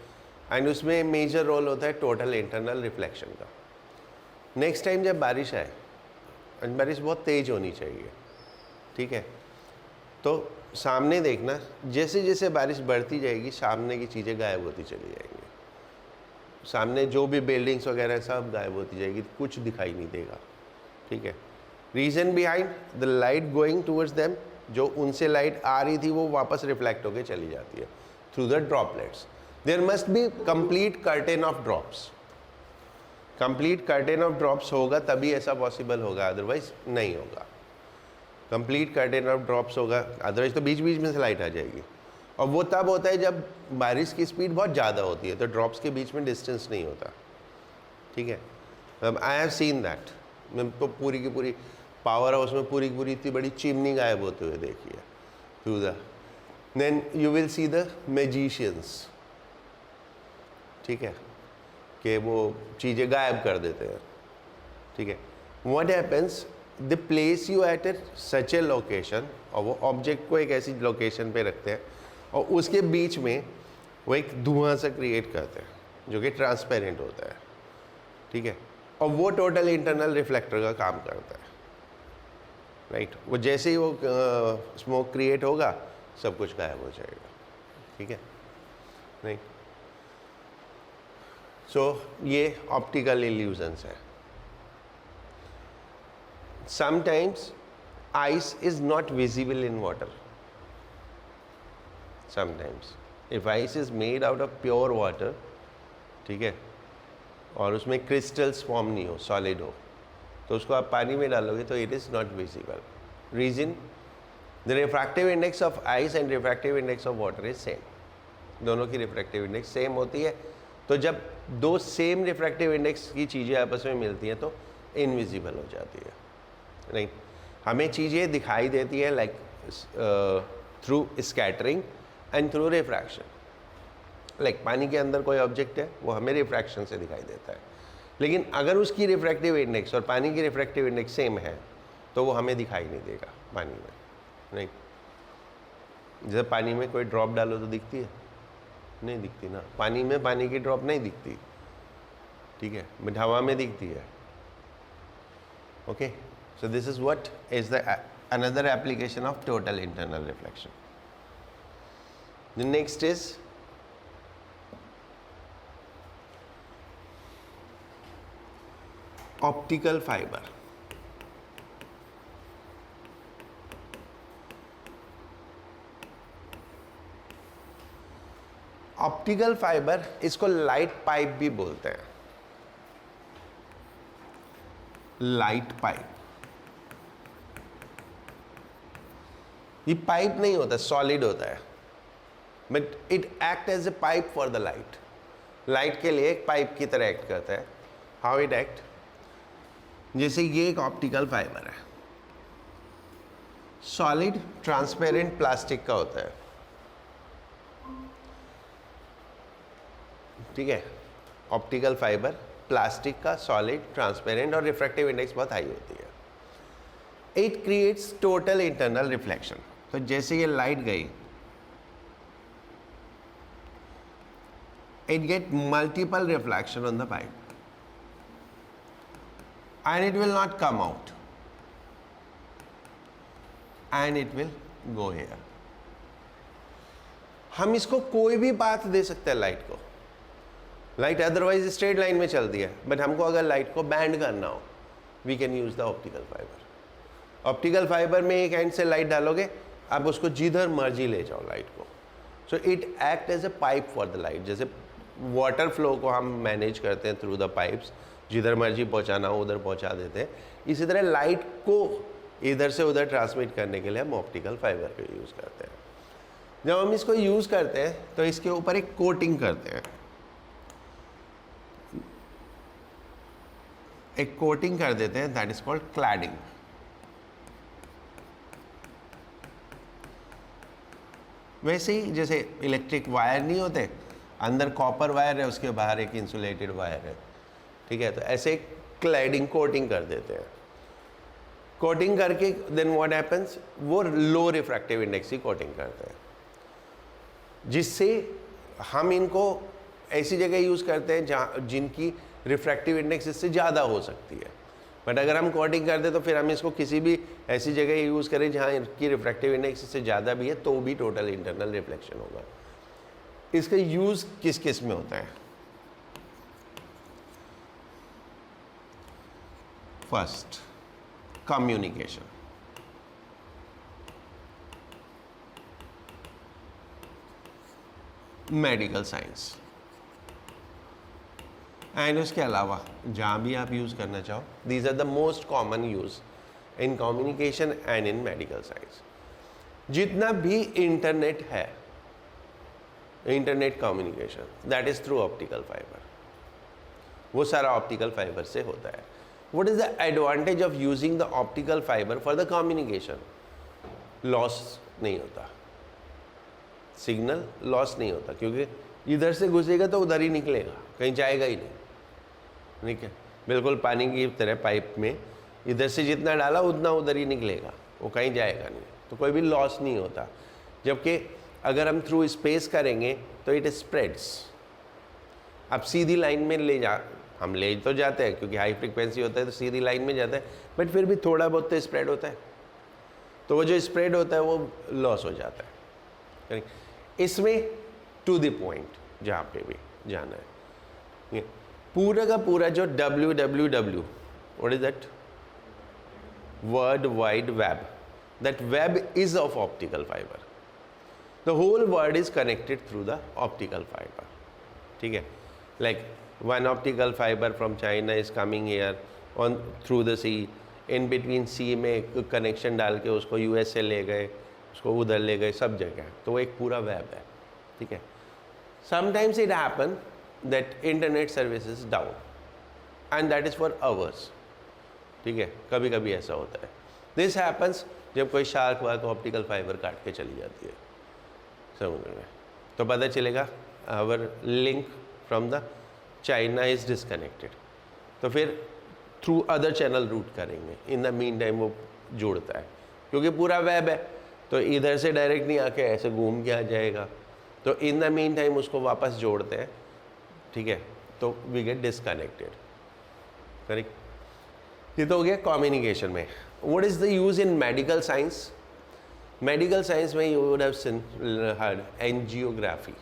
एंड उसमें मेजर रोल होता है टोटल इंटरनल रिफ्लेक्शन का. नेक्स्ट टाइम जब बारिश आए, एंड बारिश बहुत तेज होनी चाहिए, ठीक है, तो सामने देखना, जैसे जैसे बारिश बढ़ती जाएगी सामने की चीज़ें गायब होती चली जाएंगी. सामने जो भी बिल्डिंग्स वगैरह सब गायब होती जाएगी, कुछ दिखाई नहीं देगा, ठीक है. Reason behind the light going towards them, जो उनसे लाइट आ रही थी वो वापस रिफ्लेक्ट होकर चली जाती है through the droplets. There must be complete curtain of drops. Complete curtain of drops होगा तभी ऐसा पॉसिबल होगा, अदरवाइज नहीं होगा. कंप्लीट कर्टेन ऑफ ड्रॉप्स होगा, अदरवाइज तो बीच बीच में से लाइट आ जाएगी. और वो तब होता है जब बारिश की स्पीड बहुत ज़्यादा होती है, तो ड्रॉप्स के बीच में डिस्टेंस नहीं होता, ठीक है. अब आई हैव सीन दैट. मैं तो पूरी की पूरी पावर हाउस में पूरी की पूरी इतनी बड़ी चिमनी गायब होते हुए देखी है through the. Then you will see the magicians, ठीक है, कि वो चीज़ें गायब कर देते हैं, ठीक है. What happens, the place you at a such a location, और वो ऑब्जेक्ट को एक ऐसी लोकेशन पे रखते हैं और उसके बीच में वो एक धुआं सा क्रिएट करते हैं जो कि ट्रांसपेरेंट होता है, ठीक है. और वो टोटल इंटरनल रिफ्लेक्टर का काम करता है, राइट. वो जैसे ही वो स्मोक क्रिएट होगा सब कुछ गायब हो जाएगा, ठीक है, राइट. सो ये ऑप्टिकल इल्यूजन्स है. Sometimes ice is not visible in water. Sometimes if ice is made out of pure water, ठीक है, और उसमें क्रिस्टल्स फॉर्म नहीं हो, सॉलिड हो, तो उसको आप पानी में डालोगे तो it is not visible. Reason, the refractive index of ice and refractive index of water is same. दोनों की रिफ्रैक्टिव इंडेक्स सेम होती है. तो जब दो सेम रिफ्रैक्टिव इंडेक्स की चीज़ें आपस में मिलती हैं तो इनविजिबल हो जाती है, राइट. हमें चीज़ें दिखाई देती है like through scattering and through refraction. Like पानी के अंदर कोई ऑब्जेक्ट है वो हमें रिफ्रैक्शन से दिखाई देता है, लेकिन अगर उसकी रिफ्रैक्टिव इंडेक्स और पानी की रिफ्रैक्टिव इंडेक्स सेम है तो वो हमें दिखाई नहीं देगा पानी में, नहीं. जैसे पानी में कोई ड्रॉप डालो तो दिखती है, नहीं दिखती ना. पानी में पानी की ड्रॉप नहीं दिखती, ठीक है, बट हवा में दिखती है. Okay. So this is what is the another application of total internal reflection. The next is optical fiber. Optical fibre, इसको लाइट पाइप भी बोलते हैं. Light pipe. ये पाइप नहीं होता, सॉलिड होता है, but it act as a pipe for the light. Light के लिए एक पाइप की तरह एक्ट करता है. हाउ इट एक्ट, जैसे ये एक ऑप्टिकल फाइबर है, सॉलिड ट्रांसपेरेंट प्लास्टिक का होता है, ठीक है. ऑप्टिकल फाइबर प्लास्टिक का, सॉलिड, ट्रांसपेरेंट, और रिफ्रैक्टिव इंडेक्स बहुत हाई होती है. It creates total internal reflection. तो जैसे ये लाइट गई, it get multiple reflection on the pipe and it will not come out and it will go here. हम इसको कोई भी पाथ दे सकते हैं लाइट को. लाइट अदरवाइज स्ट्रेट लाइन में चलती है, बट हमको अगर लाइट को बैंड करना हो, we can use the optical fibre. Optical fibre में एक एंड से लाइट डालोगे, आप उसको जिधर मर्जी ले जाओ लाइट को. So it act as a pipe for the light. जैसे वाटर फ्लो को हम मैनेज करते हैं थ्रू द पाइप्स, जिधर मर्जी पहुंचाना हो उधर पहुंचा देते हैं, इसी तरह लाइट को इधर से उधर ट्रांसमिट करने के लिए हम ऑप्टिकल फाइबर का यूज़ करते हैं. जब हम इसको यूज़ करते हैं तो इसके ऊपर एक कोटिंग करते हैं. एक कोटिंग कर देते हैं, दैट इज कॉल्ड क्लैडिंग. वैसे ही जैसे इलेक्ट्रिक वायर नहीं होते, अंदर कॉपर वायर है, उसके बाहर एक इंसुलेटेड वायर है, ठीक है, तो ऐसे क्लैडिंग कोटिंग कर देते हैं। कोटिंग करके देन व्हाट हैपेंस, वो लो रिफ्रैक्टिव इंडेक्स की कोटिंग करते हैं, जिससे हम इनको ऐसी जगह यूज़ करते हैं जहाँ जिनकी रिफ्रैक्टिव इंडेक्स इससे ज़्यादा हो सकती है। बट अगर हम कोटिंग करते तो फिर हम इसको किसी भी ऐसी जगह यूज़ करें जहाँ इनकी रिफ्रैक्टिव इंडेक्स इससे ज़्यादा भी है, तो भी टोटल इंटरनल रिफ्लेक्शन होगा। इसका यूज़ किस किस में होता है? First, communication. Medical science, and उसके अलावा जहाँ भी आप यूज़ करना चाहो, these are the most common use in communication and in medical science. जितना भी इंटरनेट है, internet communication, that is through optical fibre, वो सारा ऑप्टिकल फाइबर से होता है। What is the advantage of using the optical fibre for the communication? Loss नहीं होता, सिग्नल लॉस नहीं होता, क्योंकि इधर से घुसेगा तो उधर ही निकलेगा, कहीं जाएगा ही नहीं, ठीक है, बिल्कुल पानी की तरह पाइप में इधर से जितना डाला उतना उधर ही निकलेगा, वो कहीं जाएगा नहीं, तो कोई भी लॉस नहीं होता। जबकि अगर हम थ्रू स्पेस करेंगे तो इट स्प्रेड्स। अब सीधी लाइन में हम ले तो जाते हैं, क्योंकि हाई फ्रिक्वेंसी होता है तो सीधी लाइन में जाता है, बट फिर भी थोड़ा बहुत तो स्प्रेड होता है, तो वो जो स्प्रेड होता है वो लॉस हो जाता है। इसमें टू द पॉइंट जहाँ पे भी जाना है, पूरा का पूरा जो www, what is that? World wide web, that web is of optical fibre, the whole world is connected through the optical fibre, ठीक है। Like one optical fibre from China is coming here on through the sea, in between sea में एक कनेक्शन डाल के उसको यूएस से ले गए, उसको उधर ले गए, सब जगह, तो वो एक पूरा वेब है, ठीक है। Sometimes it happen that internet service is down and that is for hours, ठीक है, कभी कभी ऐसा होता है। दिस हैपन्स जब कोई शार्क वार्क ऑप्टिकल फाइबर काट के चली जाती है समुद्र में, तो पता चलेगा our link from the China is disconnected, तो फिर थ्रू अदर चैनल रूट करेंगे, इन द मीन टाइम वो जुड़ता है, क्योंकि पूरा वेब है, तो इधर से डायरेक्ट नहीं आके ऐसे घूम के आ जाएगा, तो इन द मीन टाइम उसको वापस जोड़ते हैं, ठीक है, तो वी गेट डिसकनेक्टेड, करेक्ट। ये तो हो गया कम्युनिकेशन में। What is the use in medical science? Medical science में you would have heard angiography,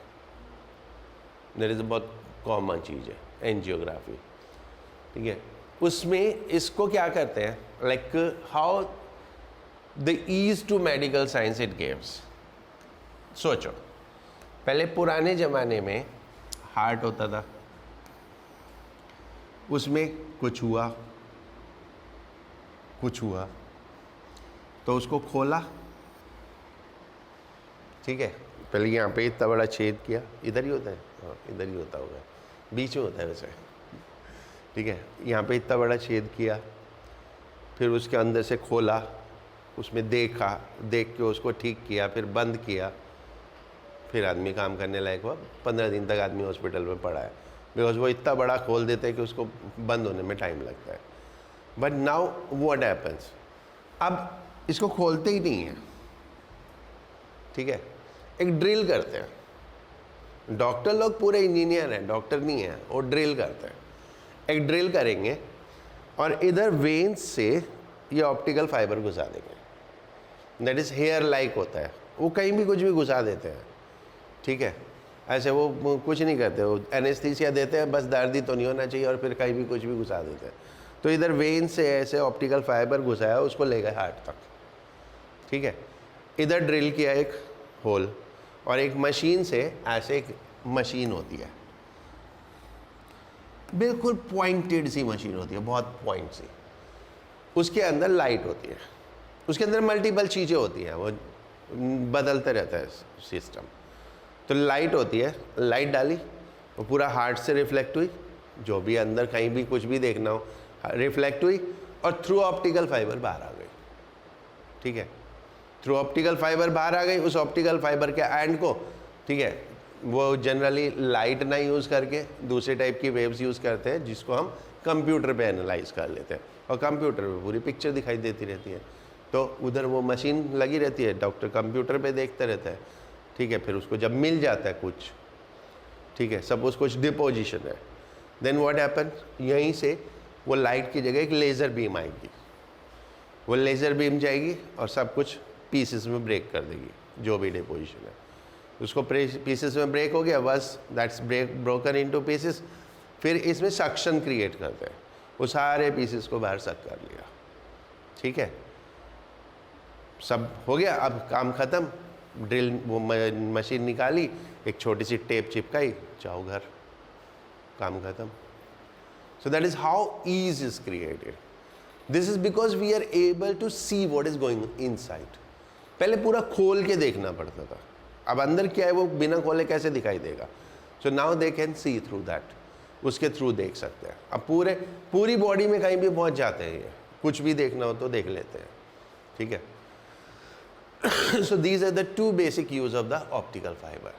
that is बहुत कॉमन चीज़ है एंजियोग्राफी, ठीक है। उसमें इसको क्या करते हैं, like how the ease to medical science it gives. सोचो, पहले पुराने ज़माने में हार्ट होता था, उसमें कुछ हुआ तो उसको खोला, ठीक है, पहले यहाँ पे इतना बड़ा छेद किया, इधर ही होता है, हाँ इधर ही होता होगा, बीच में होता है वैसे, ठीक है, यहाँ पे इतना बड़ा छेद किया, फिर उसके अंदर से खोला, उसमें देख के उसको ठीक किया, फिर बंद किया, फिर आदमी काम करने लायक हुआ। 15 दिन तक आदमी हॉस्पिटल में पड़ा है, बिकॉज वो इतना बड़ा खोल देते हैं कि उसको बंद होने में टाइम लगता है। बट नाउ व्हाट हैपेंस, अब इसको खोलते ही नहीं है, ठीक है, एक ड्रिल करते हैं। डॉक्टर लोग पूरे इंजीनियर हैं, डॉक्टर नहीं है, वो ड्रिल करते हैं। एक ड्रिल करेंगे और इधर वेन्स से ये ऑप्टिकल फाइबर घुसा देंगे, दैट इज़ हेयर लाइक होता है, वो कहीं भी कुछ भी घुसा देते हैं, ठीक है, ऐसे वो कुछ नहीं करते, वो एनेस्थीसिया देते हैं, बस दर्द ही तो नहीं होना चाहिए, और फिर कहीं भी कुछ भी घुसा देते हैं। तो इधर वेन से ऐसे ऑप्टिकल फाइबर घुसाया, उसको ले गए हार्ट तक, ठीक है। इधर ड्रिल किया एक होल, और एक मशीन से ऐसे एक मशीन होती है, बिल्कुल पॉइंटेड सी मशीन होती है, बहुत पॉइंट सी, उसके अंदर लाइट होती है, उसके अंदर मल्टीपल चीज़ें होती हैं, वो बदलते रहता है सिस्टम। तो लाइट होती है, लाइट डाली, वो पूरा हार्ट से रिफ्लेक्ट हुई, जो भी अंदर कहीं भी कुछ भी देखना हो रिफ्लेक्ट हुई, और थ्रू ऑप्टिकल फाइबर बाहर आ गई, ठीक है। थ्रू ऑप्टिकल फाइबर बाहर आ गई, उस ऑप्टिकल फाइबर के एंड को, ठीक है, वो जनरली लाइट ना यूज़ करके दूसरे टाइप की वेव्स यूज़ करते हैं जिसको हम कंप्यूटर पे एनालाइज कर लेते हैं, और कंप्यूटर पे पूरी पिक्चर दिखाई देती रहती है। तो उधर वो मशीन लगी रहती है, डॉक्टर कंप्यूटर पे देखते रहता है, ठीक है। फिर उसको जब मिल जाता है कुछ, ठीक है, सपोज कुछ डिपोजिशन है, देन व्हाट हैपन, यहीं से वो लाइट की जगह एक लेज़र बीम आएगी, वो लेज़र बीम जाएगी और सब कुछ पीसेस में ब्रेक कर देगी, जो भी डिपोजिशन है उसको पीसेस में ब्रेक हो गया, बस दैट्स ब्रोकन इनटू पीसेस। फिर इसमें सक्शन क्रिएट करते हैं, वो सारे पीसेस को बाहर सक कर लिया, ठीक है, सब हो गया, अब काम ख़त्म। ड्रिल वो मशीन निकाली, एक छोटी सी टेप चिपकाई, जाओ घर, काम ख़त्म। So that is how ease is created. This is because we are able to see what is going inside. पहले पूरा खोल के देखना पड़ता था, अब अंदर क्या है वो बिना खोले कैसे दिखाई देगा। So now they can see through that, उसके थ्रू देख सकते हैं। अब पूरी बॉडी में कहीं भी पहुंच जाते हैं, ये कुछ भी देखना हो तो देख लेते हैं, ठीक है। So these are the two basic use of the optical fibre.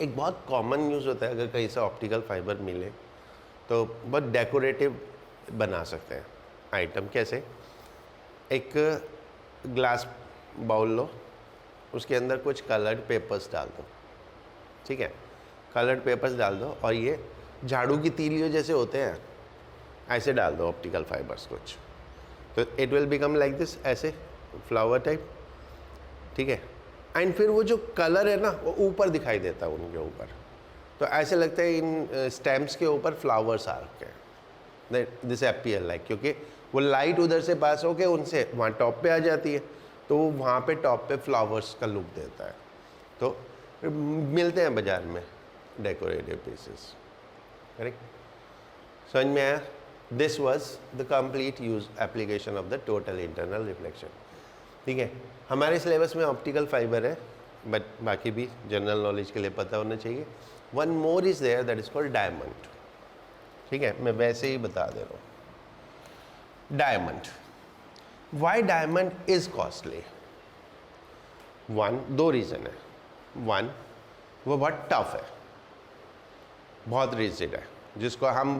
एक बहुत कॉमन यूज़ होता है, अगर कहीं से ऑप्टिकल फाइबर मिले तो बहुत डेकोरेटिव बना सकते हैं आइटम। कैसे, एक ग्लास बाउल लो, उसके अंदर कुछ कलर्ड पेपर्स डाल दो, ठीक है, कलर्ड पेपर्स डाल दो, और ये झाड़ू की तीलियों जैसे होते हैं, ऐसे डाल दो ऑप्टिकल फाइबर्स कुछ, तो it will become like this, ऐसे फ्लावर टाइप, ठीक है। एंड फिर वो जो कलर है ना वो ऊपर दिखाई देता है उनके ऊपर, तो ऐसे लगता है इन स्टेम्स के ऊपर फ्लावर्स आ रखे हैं, दिस अपीयर लाइक, क्योंकि वो लाइट उधर से पास होके उनसे वहाँ टॉप पे आ जाती है, तो वो वहाँ पे टॉप पे फ्लावर्स का लुक देता है। तो मिलते हैं बाज़ार में डेकोरेटिव पीसेस, करेक्ट। समझ में आया? This was the complete use application of the total internal reflection, ठीक है। हमारे सिलेबस में ऑप्टिकल फाइबर है, बट बाकी भी जनरल नॉलेज के लिए पता होना चाहिए। One more is there, that is called diamond, ठीक है, मैं वैसे ही बता दे रहा हूँ। Diamond, why diamond is costly? दो रीज़न है। वन, वो बहुत टफ है, बहुत रिजिड है, जिसको हम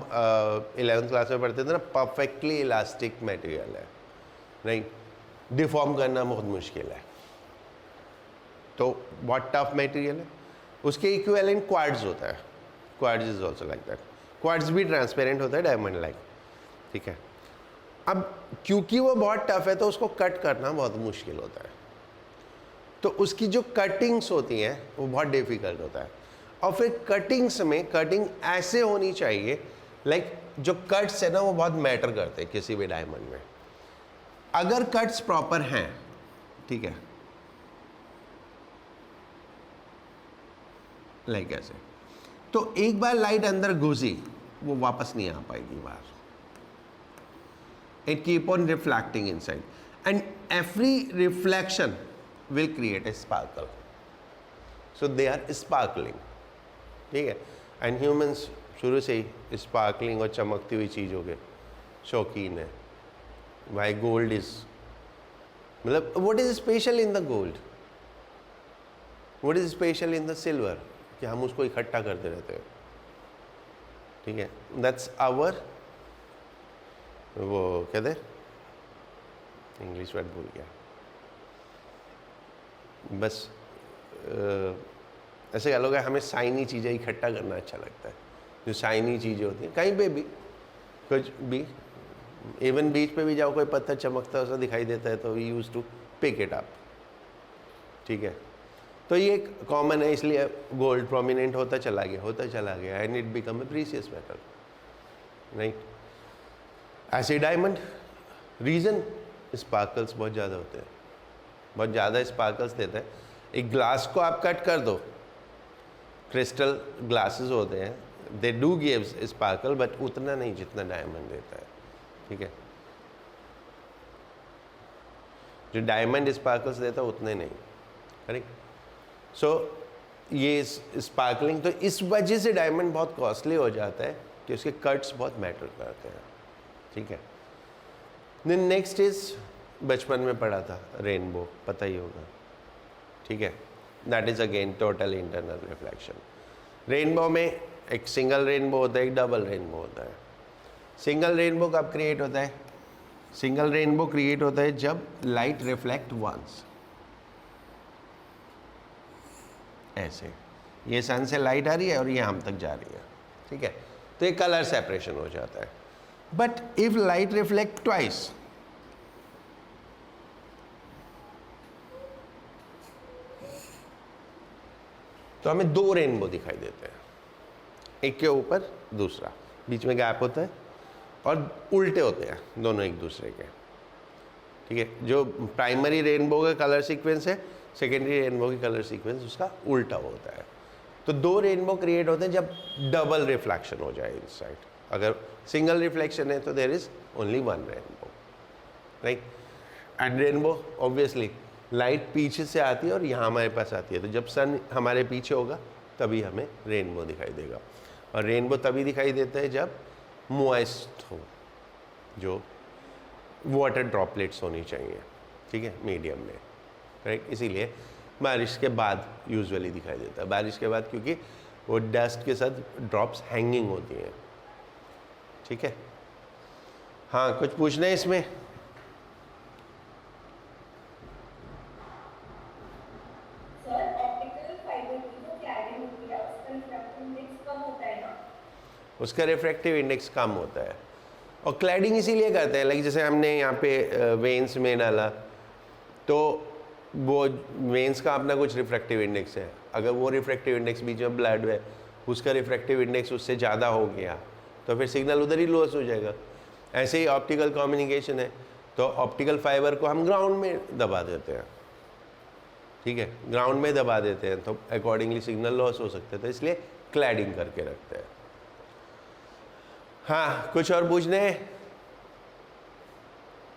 11th क्लास में पढ़ते थे ना, परफेक्टली इलास्टिक मटेरियल है, राइट, डिफॉर्म करना बहुत मुश्किल है, तो बहुत टफ मटेरियल है। उसके इक्विवेलेंट क्वार्ट्ज होता है, quartz is also like that, quartz भी ट्रांसपेरेंट होता है डायमंड लाइक, ठीक है। अब क्योंकि वो बहुत टफ है तो उसको कट करना बहुत मुश्किल होता है, तो उसकी जो कटिंग्स होती हैं वो बहुत डिफिकल्ट होता है। और फिर कटिंग्स में कटिंग ऐसे होनी चाहिए, लाइक जो कट्स है ना वो बहुत मैटर करते हैं किसी भी डायमंड में। अगर कट्स प्रॉपर हैं, ठीक है, लाइक ऐसे, तो एक बार लाइट अंदर घुसी वो वापस नहीं आ पाएगी बाहर। It keep on reflecting inside, and every reflection will create a sparkle. So they are sparkling, ठीक है। And humans शुरू से ही sparkling और चमकती हुई चीज़ों के शौकीन है। Why gold is, मतलब what is special in the gold? What is special in the silver? कि हम उसको इकट्ठा करते रहते हैं, ठीक है। That's our, वो कहते हैं, इंग्लिश वर्ड भूल गया, बस ऐसे कह लो कि हमें शाइनी चीज़ें इकट्ठा करना अच्छा लगता है। जो शाइनी चीज़ें होती हैं कहीं पे भी, कुछ भी, इवन बीच पे भी जाओ, कोई पत्थर चमकता ऐसा दिखाई देता है तो we use to pick it up, ठीक है। तो ये एक कॉमन है, इसलिए गोल्ड प्रोमिनेंट होता चला गया and it become a precious metal, right. ऐसे डायमंड, रीज़न स्पार्कल्स बहुत ज़्यादा होते हैं, बहुत ज़्यादा स्पार्कल्स देता है। एक ग्लास को आप कट कर दो, क्रिस्टल ग्लासेस होते हैं, they do gives sparkle, but उतना नहीं जितना डायमंड देता है, ठीक है। जो डायमंड स्पार्कल्स देता है उतने नहीं, करेक्ट। सो ये स्पार्कलिंग, तो इस वजह से डायमंड बहुत कॉस्टली हो जाता है कि उसके कट्स बहुत मैटर करते हैं, ठीक है। देन नेक्स्ट इज बचपन में पढ़ा था रेनबो, पता ही होगा, ठीक है। That is again total internal reflection. Rainbow में एक सिंगल रेनबो होता है, एक डबल रेनबो होता है। सिंगल रेनबो कब क्रिएट होता है? सिंगल रेनबो क्रिएट होता है जब लाइट रिफ्लेक्ट वंस, ऐसे ये सन से लाइट आ रही है और ये हम तक जा रही है, ठीक है, तो ये कलर सेपरेशन हो जाता है। But if light reflect twice, तो हमें दो रेनबो दिखाई देते हैं, एक के ऊपर दूसरा, बीच में गैप होता है और उल्टे होते हैं दोनों एक दूसरे के, ठीक है। जो प्राइमरी रेनबो का कलर सीक्वेंस है, सेकेंडरी रेनबो की कलर सीक्वेंस उसका उल्टा होता है। तो दो रेनबो क्रिएट होते हैं जब डबल रिफ्लेक्शन हो जाए इस साइड। अगर सिंगल रिफ्लेक्शन है तो there is only one rainbow, right. And rainbow obviously light पीछे से आती है और यहाँ हमारे पास आती है, तो जब सन हमारे पीछे होगा तभी हमें रेनबो दिखाई देगा। और रेनबो तभी दिखाई देता है जब मॉइस्ट हो, जो वाटर ड्रॉपलेट्स होनी चाहिए, ठीक है, मीडियम में, राइट। इसीलिए बारिश के बाद यूजुअली दिखाई देता है, बारिश के बाद, क्योंकि वो डस्ट के साथ ड्रॉप्स हैंगिंग होती हैं, ठीक है। हाँ, कुछ पूछना है इसमें? उसका रिफ्रैक्टिव इंडेक्स कम होता है, और क्लैडिंग इसीलिए करते हैं, लाइक जैसे हमने यहाँ पे वेन्स में डाला, तो वो वेन्स का अपना कुछ रिफ्रैक्टिव इंडेक्स है। अगर वो रिफ्रैक्टिव इंडेक्स बीच में ब्लड है, उसका रिफ्रैक्टिव इंडेक्स उससे ज़्यादा हो गया तो फिर सिग्नल उधर ही लॉस हो जाएगा। ऐसे ही ऑप्टिकल कम्युनिकेशन है, तो ऑप्टिकल फाइबर को हम ग्राउंड में दबा देते हैं, ठीक है, ग्राउंड में दबा देते हैं, तो अकॉर्डिंगली सिग्नल लॉस हो सकते हैं, तो इसलिए क्लैडिंग करके रखते हैं। हाँ, कुछ और पूछने हैं?